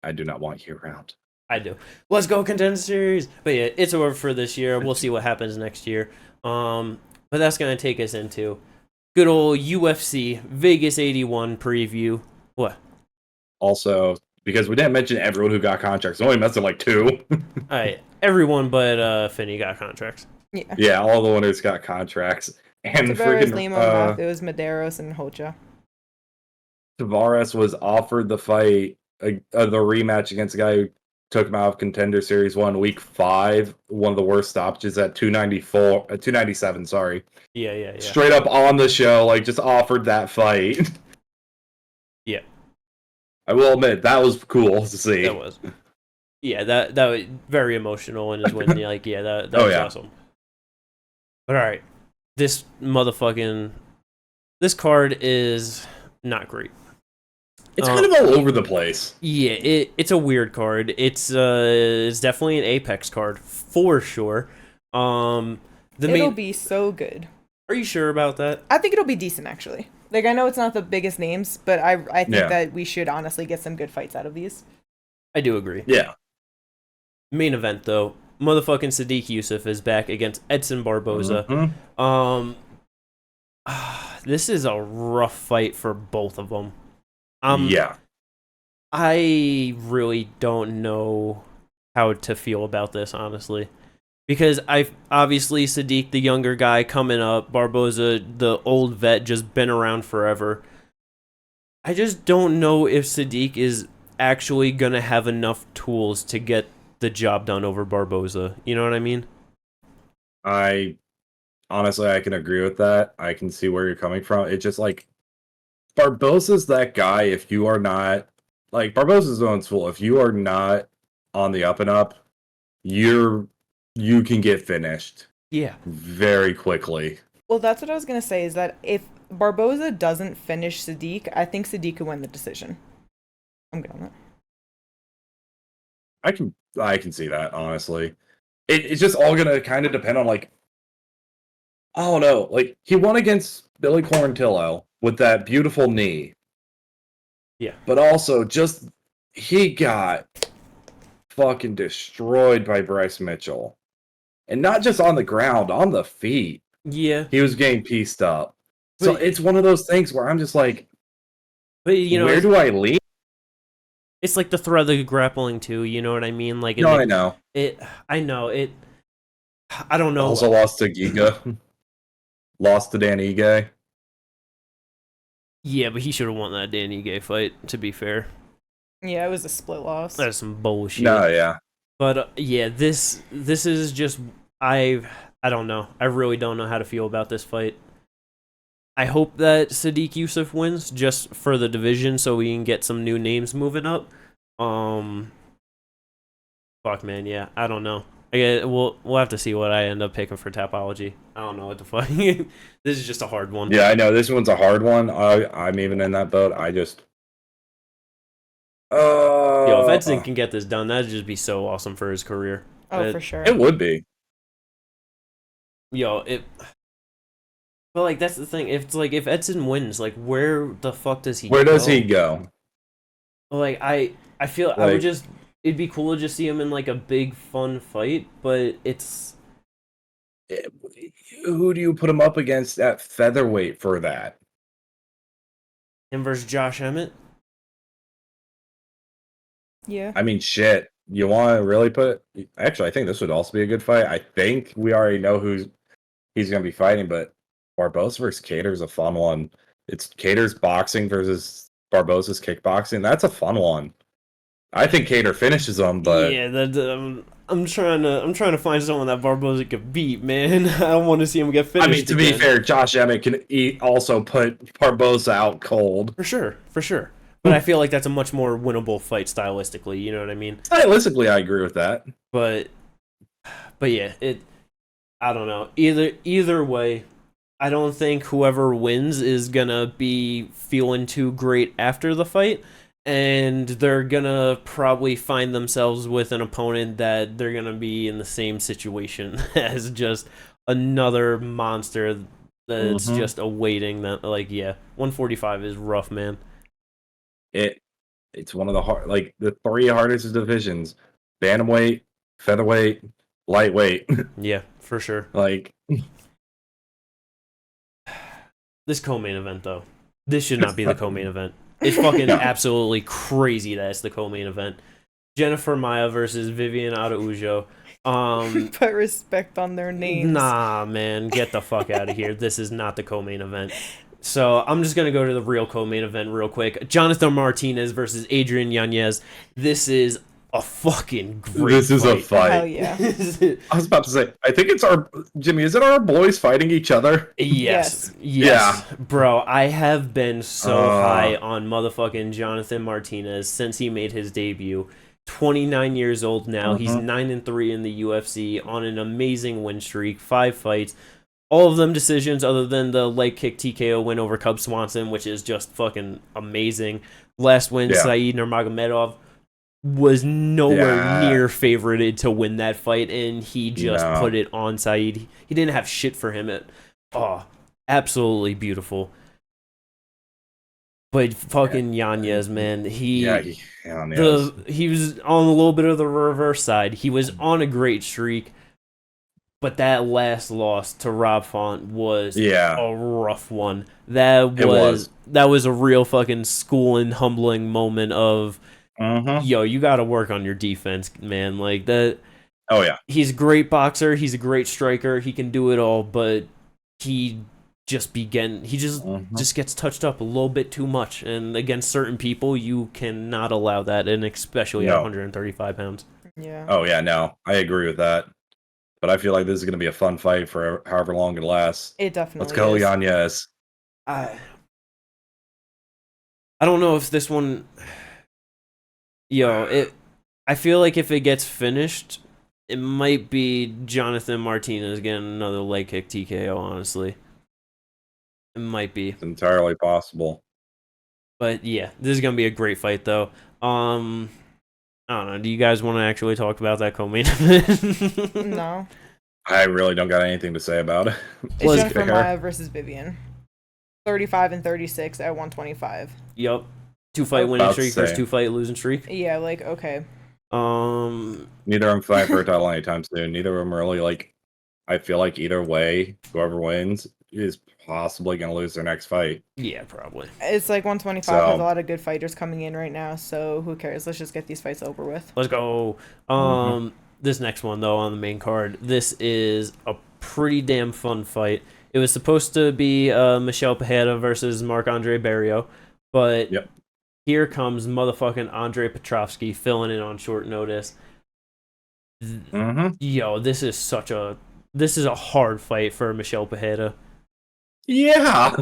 S3: I do not want year round.
S1: I do. Let's go Contender Series. But yeah, it's over for this year. We'll see what happens next year. But that's gonna take us into good old UFC Vegas 81 preview. What?
S3: Also, because we didn't mention everyone who got contracts, we only mentioned like 2.
S1: All right, everyone but Finney got contracts.
S2: Yeah.
S3: Yeah, all the winners got contracts. And
S2: Tavares,
S3: freaking
S2: Lima, Matthews, Medeiros, and Hoja.
S3: Tavares was offered the fight, the rematch against the guy who took him out of Contender Series 1, Week 5. One of the worst stoppages at 297, sorry.
S1: Yeah.
S3: Straight up on the show, like, just offered that fight.
S1: Yeah.
S3: I will admit, that was cool to see.
S1: That was. Yeah, that was very emotional in his win. Like, yeah, that
S3: Oh,
S1: was
S3: yeah.
S1: awesome. But all right, this card is not great.
S3: It's kind of all over the place.
S1: Yeah, it's a weird card. It's definitely an Apex card for sure.
S2: It'll be so good.
S1: Are you sure about that?
S2: I think it'll be decent, actually. Like, I know it's not the biggest names, but I think
S3: Yeah.
S2: that we should honestly get some good fights out of these.
S1: I do agree.
S3: Yeah.
S1: Main event though, motherfucking Sodiq Yusuff is back against Edson Barbosa.
S3: Mhm.
S1: This is a rough fight for both of them.
S3: Yeah.
S1: I really don't know how to feel about this, honestly. Because obviously Sodiq, the younger guy coming up, Barbosa, the old vet, just been around forever. I just don't know if Sodiq is actually going to have enough tools to get the job done over Barbosa. You know what I mean?
S3: Honestly, I can agree with that. I can see where you're coming from. It's just like Barbosa's that guy. If you are not like Barbosa's own tool, if you are not on the up and up, you can get finished.
S1: Yeah.
S3: Very quickly.
S2: Well, that's what I was going to say, is that if Barbosa doesn't finish Sodiq, I think Sodiq could win the decision. I'm good on that.
S3: I can see that, honestly. It's just all gonna kind of depend on, like, I don't know. Like, he won against Billy Quarantillo with that beautiful knee.
S1: Yeah.
S3: But also, just he got fucking destroyed by Bryce Mitchell. And not just on the ground, on the feet.
S1: Yeah.
S3: He was getting pieced up. So
S1: But-
S3: it's one of those things where I'm just like,
S1: But you know,
S3: where do I lean?
S1: it's like the threat of the grappling too. You know what I mean? Like,
S3: No, I know.
S1: I know it. I don't know.
S3: Also lost to Giga. Lost to Dan Ige.
S1: Yeah, but he should have won that Danny Gay fight. To be fair,
S2: Yeah, it was a split loss.
S1: that's some bullshit.
S3: No, yeah.
S1: But yeah, this is just I don't know. I really don't know how to feel about this fight. I hope that Sodiq Yusuff wins just for the division, so we can get some new names moving up. Fuck, man, yeah, I don't know. We'll have to see what I end up picking for Tapology. I don't know what the fuck. This is just a hard one.
S3: Yeah, I know. This one's a hard one. I'm even in that boat. I just...
S1: Yo, if Edson can get this done, that'd just be so awesome for his career.
S2: Oh, for sure.
S3: It would be.
S1: But like that's the thing. If Edson wins, like where the fuck does he?
S3: Where does he go?
S1: Like I feel I would just. It'd be cool to just see him in like a big fun fight, but it's.
S3: Who do you put him up against at featherweight for that?
S1: Him versus Josh Emmett.
S2: Yeah.
S3: I mean, shit. You want to really put? Actually, I think this would also be a good fight. I think we already know he's going to be fighting, but Barbosa versus Cater is a fun one. It's Cater's boxing versus Barbosa's kickboxing. That's a fun one. I think Cater finishes him, but
S1: yeah, I'm trying to find someone that Barbosa could beat, man. I don't want to see him get finished.
S3: I mean, to be fair, Josh Emmett can also put Barbosa out cold.
S1: For sure. But I feel like that's a much more winnable fight stylistically. You know what I mean?
S3: Stylistically, I agree with that.
S1: But yeah, I don't know. Either way, I don't think whoever wins is gonna be feeling too great after the fight, and they're gonna probably find themselves with an opponent that they're gonna be in the same situation as just another monster that's just awaiting that. Like, yeah, 145 is rough, man.
S3: It's one of the 3 hardest divisions: bantamweight, featherweight, lightweight.
S1: Yeah, for sure.
S3: Like,
S1: this co-main event, though, this should not be the co-main event. It's fucking absolutely crazy that it's the co-main event. Jennifer Maia versus Vivian Araujo.
S2: Put respect on their names.
S1: Nah, man, get the fuck out of here. This is not the co-main event. So I'm just gonna go to the real co-main event real quick. Jonathan Martinez versus Adrian Yanez. This is a fucking great
S3: this is
S1: fight.
S3: a fight.
S2: Hell yeah.
S3: I was about to say, I think it's our Jimmy. Is it our boys fighting each other?
S1: Yes.
S3: Yeah.
S1: Bro, I have been so high on motherfucking Jonathan Martinez since he made his debut. 29 years old now. He's 9-3 in the UFC on an amazing win streak. 5 fights. All of them decisions other than the leg kick TKO win over Cub Swanson, which is just fucking amazing. Last win, Saeed Nurmagomedov was nowhere near favorited to win that fight, and he just put it on Saeed. He didn't have shit for him. Absolutely beautiful. But fucking Yanez, man, he was on a little bit of the reverse side. He was on a great streak, but that last loss to Rob Font was a rough one. That was a real fucking school and humbling moment of, yo, you got to work on your defense, man. Like that.
S3: Oh yeah,
S1: he's a great boxer. He's a great striker. He can do it all, but he just gets touched up a little bit too much, and against certain people you cannot allow that, and especially at 135 pounds.
S3: Oh yeah, no, I agree with that, but I feel like this is going to be a fun fight for however long it lasts.
S2: It definitely
S3: let's go
S2: is.
S3: Yanez.
S1: I don't know if this one, I feel like if it gets finished, it might be Jonathan Martinez getting another leg kick TKO, honestly. It might be.
S3: It's entirely possible.
S1: But yeah, this is gonna be a great fight, though. I don't know. Do you guys want to actually talk about that co-main event?
S2: No.
S3: I really don't got anything to say about it.
S2: It's Jennifer Maia versus Vivian. 35 and 36 at 125.
S1: Yup. 2-fight winning streak versus 2-fight losing streak.
S2: Yeah, like, okay.
S3: Neither of them fight for a title anytime soon. Neither of them really, like, I feel like either way, whoever wins is possibly going to lose their next fight.
S1: Yeah, probably.
S2: It's like 125 has a lot of good fighters coming in right now, so who cares? Let's just get these fights over with.
S1: Let's go. This next one, though, on the main card, this is a pretty damn fun fight. It was supposed to be Michel Pereira versus Marc-Andre Barriault, but here comes motherfucking Andre Petrovsky filling in on short notice. Yo, this is a hard fight for Michel Pereira.
S3: Yeah.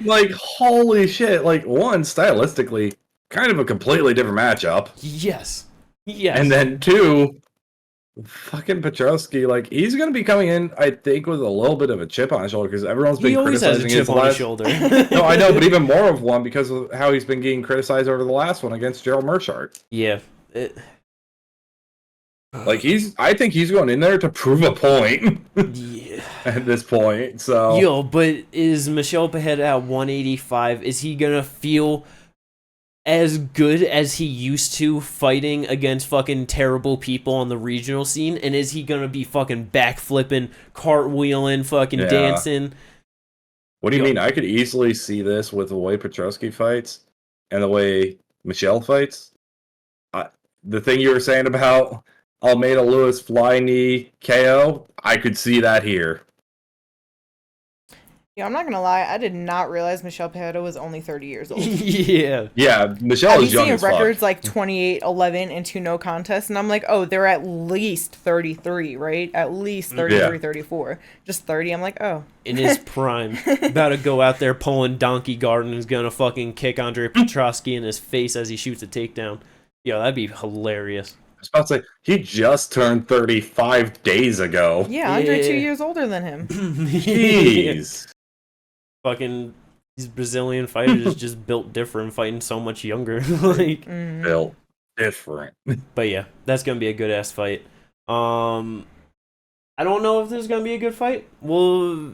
S3: Like, holy shit. Like, one, stylistically, kind of a completely different matchup.
S1: Yes.
S3: And then two, fucking Petrovsky, like, he's going to be coming in, I think, with a little bit of a chip on his shoulder, because everyone's been criticizing
S1: his chip on his shoulder.
S3: No, I know, but even more of one because of how he's been getting criticized over the last one against Gerald Meerschaert.
S1: Yeah.
S3: Like, I think he's going in there to prove a point. At this point, so.
S1: Yo, but is Michel Pereira at 185, is he gonna feel as good as he used to fighting against fucking terrible people on the regional scene? And is he gonna be fucking backflipping, cartwheeling, fucking dancing?
S3: What do you mean? I could easily see this with the way Petrovsky fights and the way Michel fights. The thing you were saying about Almeida Lewis fly knee KO, I could see that here.
S2: Yeah, I'm not gonna lie, I did not realize Michel Pereira was only 30 years old.
S3: Yeah, Michel is young as fuck.
S2: Records like 28-11 and 2 no contests, and I'm like, oh, they're at least 33, right? At least 33, 34. Just 30, I'm like, oh.
S1: In his prime. About to go out there pulling Donkey Guard and is gonna fucking kick Andre Petrovsky in his face as he shoots a takedown. Yo, that'd be hilarious.
S3: was about to say, he just turned 35 days ago.
S2: Yeah, Andre 2 years older than him.
S3: Jeez.
S1: Fucking these Brazilian fighters just built different, fighting so much younger. Like,
S3: Built different.
S1: but yeah, that's gonna be a good ass fight. I don't know if this is gonna be a good fight. Well,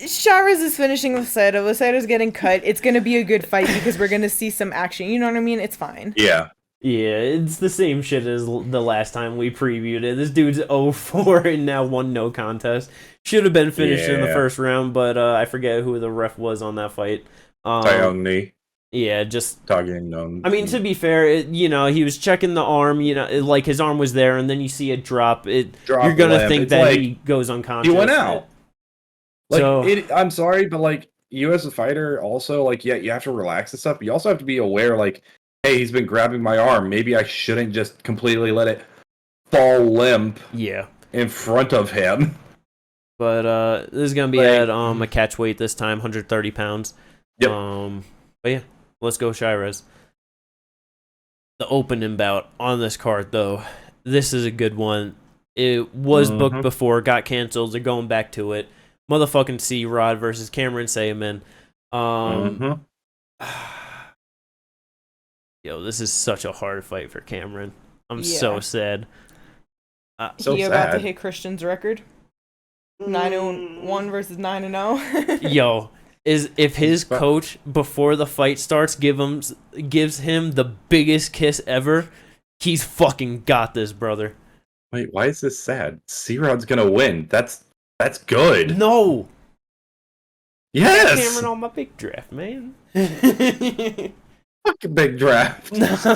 S2: Chavez is finishing Lucero. Lucero's getting cut. It's gonna be a good fight because we're gonna see some action. You know what I mean? It's fine.
S3: Yeah.
S1: yeah, it's the same shit as the last time we previewed it. This dude's 0-4 and now 1 no contest. Should have been finished in the
S3: Yeah.
S1: first round, but I forget who the ref was on that fight.
S3: Taeyong
S1: Yeah, just
S3: Taeyong.
S1: I mean, to be fair, he was checking the arm, like his arm was there, and then you see it drop. You're gonna
S3: limp.
S1: think
S3: It's
S1: that
S3: like,
S1: he goes unconscious.
S3: he went out. Like,
S1: So-
S3: I'm sorry, but like you as a fighter, also like you have to relax and stuff. But you also have to be aware, like, hey, he's been grabbing my arm. Maybe I shouldn't just completely let it fall limp
S1: Yeah,
S3: in front of him.
S1: but this is gonna be
S3: Like-
S1: at a catch weight this time, 130 pounds.
S3: Yep.
S1: But yeah, let's go, Shirez. The opening bout on this card, though, this is a good one. It was booked before, got canceled. They're going back to it. Motherfucking C-Rod versus Cameron Sayaman. Yo, this is such a hard fight for Cameron. I'm so
S2: Yeah.
S1: sad.
S3: So
S2: he about to
S3: sad.
S2: hit Christian's record. 9-1 versus 9-0.
S1: Yo, if his coach before the fight starts gives him the biggest kiss ever, he's fucking got this, brother.
S3: Wait, why is this sad? C-Rod's gonna win. That's good.
S1: No,
S3: Yes.
S1: Cameron on my big draft, man.
S3: Fucking big draft.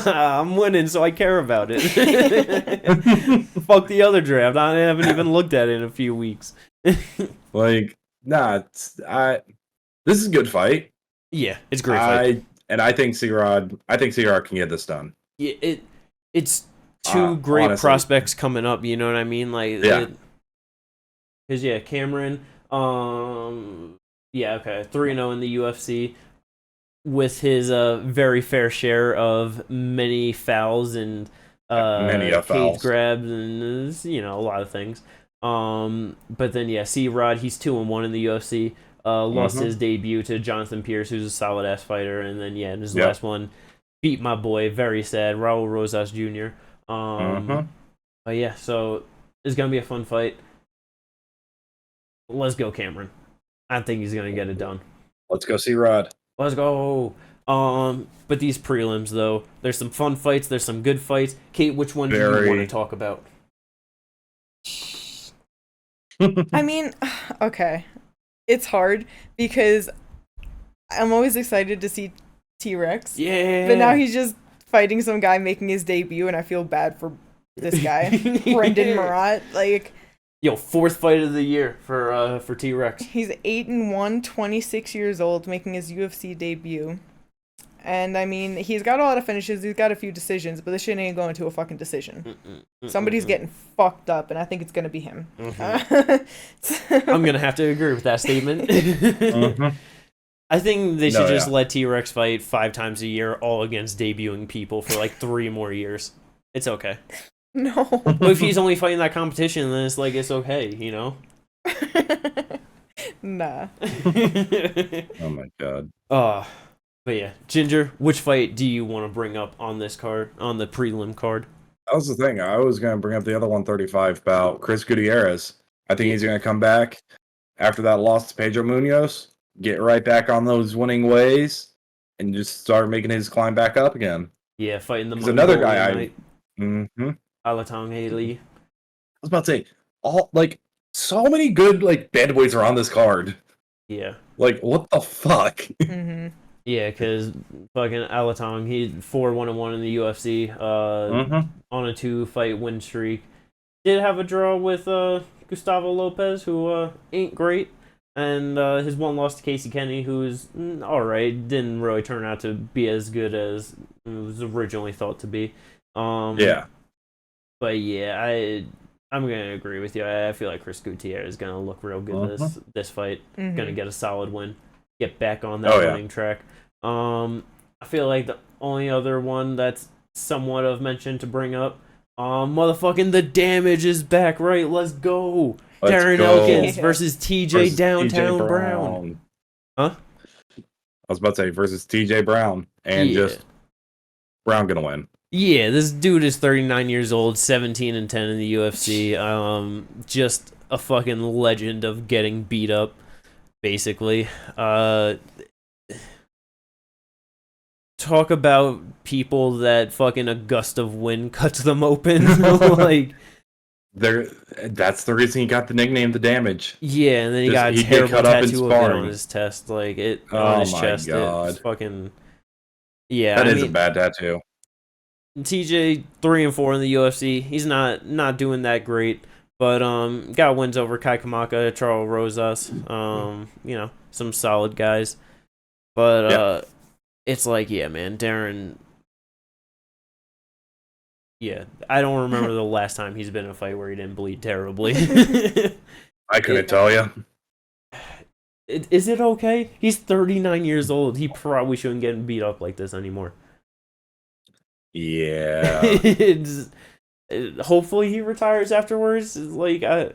S1: I'm winning, so I care about it. Fuck the other draft. I haven't even looked at it in a few weeks.
S3: Like, nah. This is a good fight.
S1: Yeah, it's a great fight.
S3: I think C-Rod can get this done.
S1: Yeah, it's two great
S3: honestly.
S1: prospects coming up. You know what I mean? Like,
S3: Yeah.
S1: Because Cameron. Yeah, okay, 3-0 in the UFC with his very fair share of many fouls and
S3: Many
S1: cage
S3: fouls.
S1: grabs and a lot of things. But then C-Rod, he's 2-1 in the UFC. Lost his debut to Jonathan Pierce, who's a solid ass fighter, and then in his last one, beat my boy, very sad, Raul Rosas Jr. But yeah, so it's gonna be a fun fight. Let's go, Cameron. I think he's gonna get it done.
S3: Let's go C-Rod.
S1: Let's go. But these prelims though, there's some fun fights, there's some good fights. Kate, which one do you want to talk about?
S2: I mean, okay. It's hard because I'm always excited to see T-Rex.
S1: Yeah.
S2: But now he's just fighting some guy making his debut, and I feel bad for this guy, Brendan Marat. Like,
S1: yo, 4th fight of the year for T-Rex.
S2: he's 8-1, 26 years old, making his UFC debut. And I mean, he's got a lot of finishes, he's got a few decisions, but this shit ain't going to a fucking decision. Somebody's getting fucked up, and I think it's gonna be him.
S1: I'm gonna have to agree with that statement. I think they should just let T-Rex fight 5 times a year, all against debuting people for like 3 more years. It's okay.
S2: No.
S1: But if he's only fighting that competition, then it's like it's okay, you know?
S2: Nah.
S3: Oh my god.
S1: But yeah, Ginger, which fight do you want to bring up on this card, on the prelim card?
S3: That was the thing. I was going to bring up the other 135 about Chris Gutierrez. I think he's going to come back after that loss to Pedro Munoz, get right back on those winning ways, and just start making his climb back up again.
S1: Yeah, fighting the
S3: There's another guy
S1: Mongolian knight,
S3: I
S1: Alatong Haley.
S3: was about to say, so many good bad boys are on this card.
S1: Yeah.
S3: Like, what the fuck?
S1: Yeah, because fucking Alatong, he's 4-1-1 in the UFC, on a 2-fight win streak. Did have a draw with Gustavo Lopez, who ain't great, and his one loss to Casey Kenny, who's alright, didn't really turn out to be as good as it was originally thought to be.
S3: Yeah.
S1: But yeah, I'm gonna agree with you. I feel like Chris Gutierrez is gonna look real good this fight. Gonna get a solid win, get back on that winning track. I feel like the only other one that's somewhat of mention to bring up. Motherfucking The Damage is back, right? Let's go. Darren Elkins versus TJ Downtown Brown. Huh?
S3: I was about to say versus TJ Brown, and just Brown gonna win.
S1: Yeah, this dude is 39 years old, 17 and 10 in the UFC. Just a fucking legend of getting beat up, basically. Talk about people that fucking a gust of wind cuts them open. Like,
S3: that's the reason he got the nickname The Damage.
S1: Yeah, and then he got a terrible tattoo of it on his chest, like on his chest. God. It's fucking
S3: That is a bad tattoo.
S1: TJ 3-4 in the UFC. He's not doing that great, but got wins over Kai Kamaka, Charles Rosas, some solid guys. But it's like, yeah, man, Darren. Yeah, I don't remember the last time he's been in a fight where he didn't bleed terribly.
S3: I couldn't tell you.
S1: Is it okay? He's 39 years old. He probably shouldn't get beat up like this anymore.
S3: Yeah.
S1: Hopefully he retires afterwards. Like, I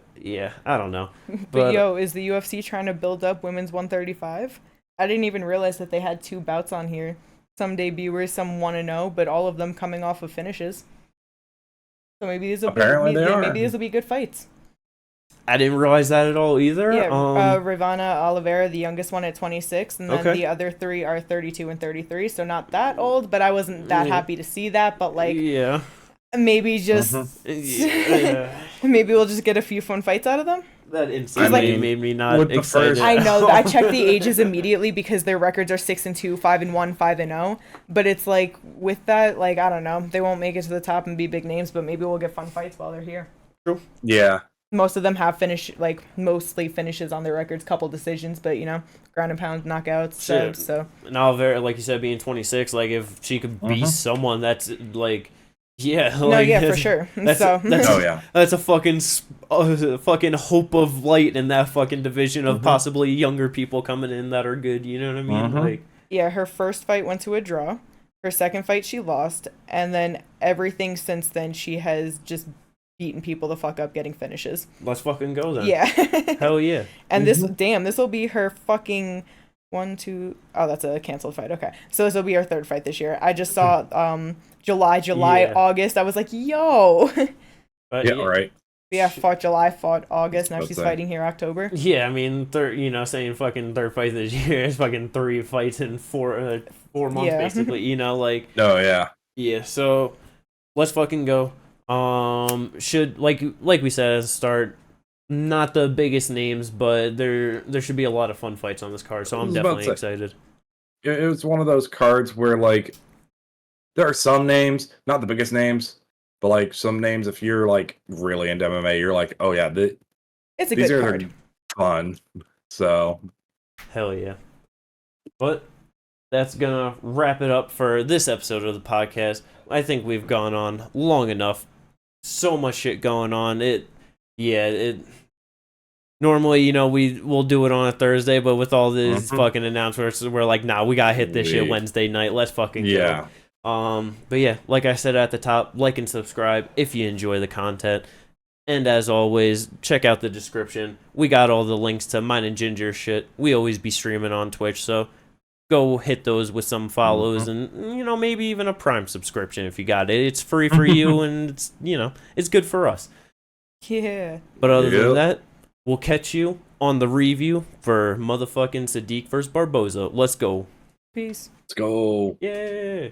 S1: don't know.
S2: But yo, is the UFC trying to build up women's 135? I didn't even realize that they had 2 bouts on here. Some debuters, some 1-0, but all of them coming off of finishes. So maybe these will be good fights.
S1: I didn't realize that at all either.
S2: Yeah, Ravana Oliveira, the youngest one at 26, and then the other 3 are 32 and 33, so not that old, but I wasn't that happy to see that, but like, maybe just, maybe we'll just get a few fun fights out of them.
S1: That instantly made me not excited.
S2: I know, I checked the ages immediately because their records are 6-2, 5-1, 5-0, but it's like, with that, like, I don't know, they won't make it to the top and be big names, but maybe we'll get fun fights while they're here.
S1: True.
S3: Yeah.
S2: Most of them have mostly finishes on their records, couple decisions, but ground and pound knockouts. So
S1: and Oliveira, like you said, being 26, like if she could beat someone, that's like,
S2: for sure.
S1: That's a fucking hope of light in that fucking division of possibly younger people coming in that are good. You know what I mean? Like,
S2: yeah, her first fight went to a draw. Her second fight she lost, and then everything since then she has just beating people the fuck up, getting finishes.
S1: Let's fucking go then.
S2: Yeah.
S1: Hell yeah.
S2: And this will be her fucking 1, 2. Oh, that's a canceled fight. Okay. So this will be her 3rd fight this year. I just saw July, August. I was like, yo.
S3: Right.
S2: Yeah, fought July, fought August. Now she's fighting here October.
S1: Yeah, I mean, saying fucking 3rd fight this year is fucking 3 fights in 4 months, basically. Like.
S3: Oh yeah.
S1: Yeah. So let's fucking go. Should like we said at the start, not the biggest names, but there should be a lot of fun fights on this card, so I'm definitely excited.
S3: It was one of those cards where like there are some names, not the biggest names, but like some names, if you're like really into MMA, you're like, oh yeah,
S2: it's a good card.
S3: These are fun. So
S1: hell yeah. But that's gonna wrap it up for this episode of the podcast. I think we've gone on long enough. So much shit going on. Normally, we'll do it on a Thursday, but with all these fucking announcements, we're like, nah, we gotta hit this shit Wednesday night. Let's fucking go. But yeah, like I said at the top, like and subscribe if you enjoy the content. And as always, check out the description. We got all the links to mine and Ginger shit. We always be streaming on Twitch, so go hit those with some follows and maybe even a Prime subscription if you got it. It's free for you and it's good for us.
S2: Yeah.
S1: But other than that, we'll catch you on the review for motherfucking Sodiq versus Barbosa. Let's go.
S2: Peace.
S3: Let's go.
S1: Yeah.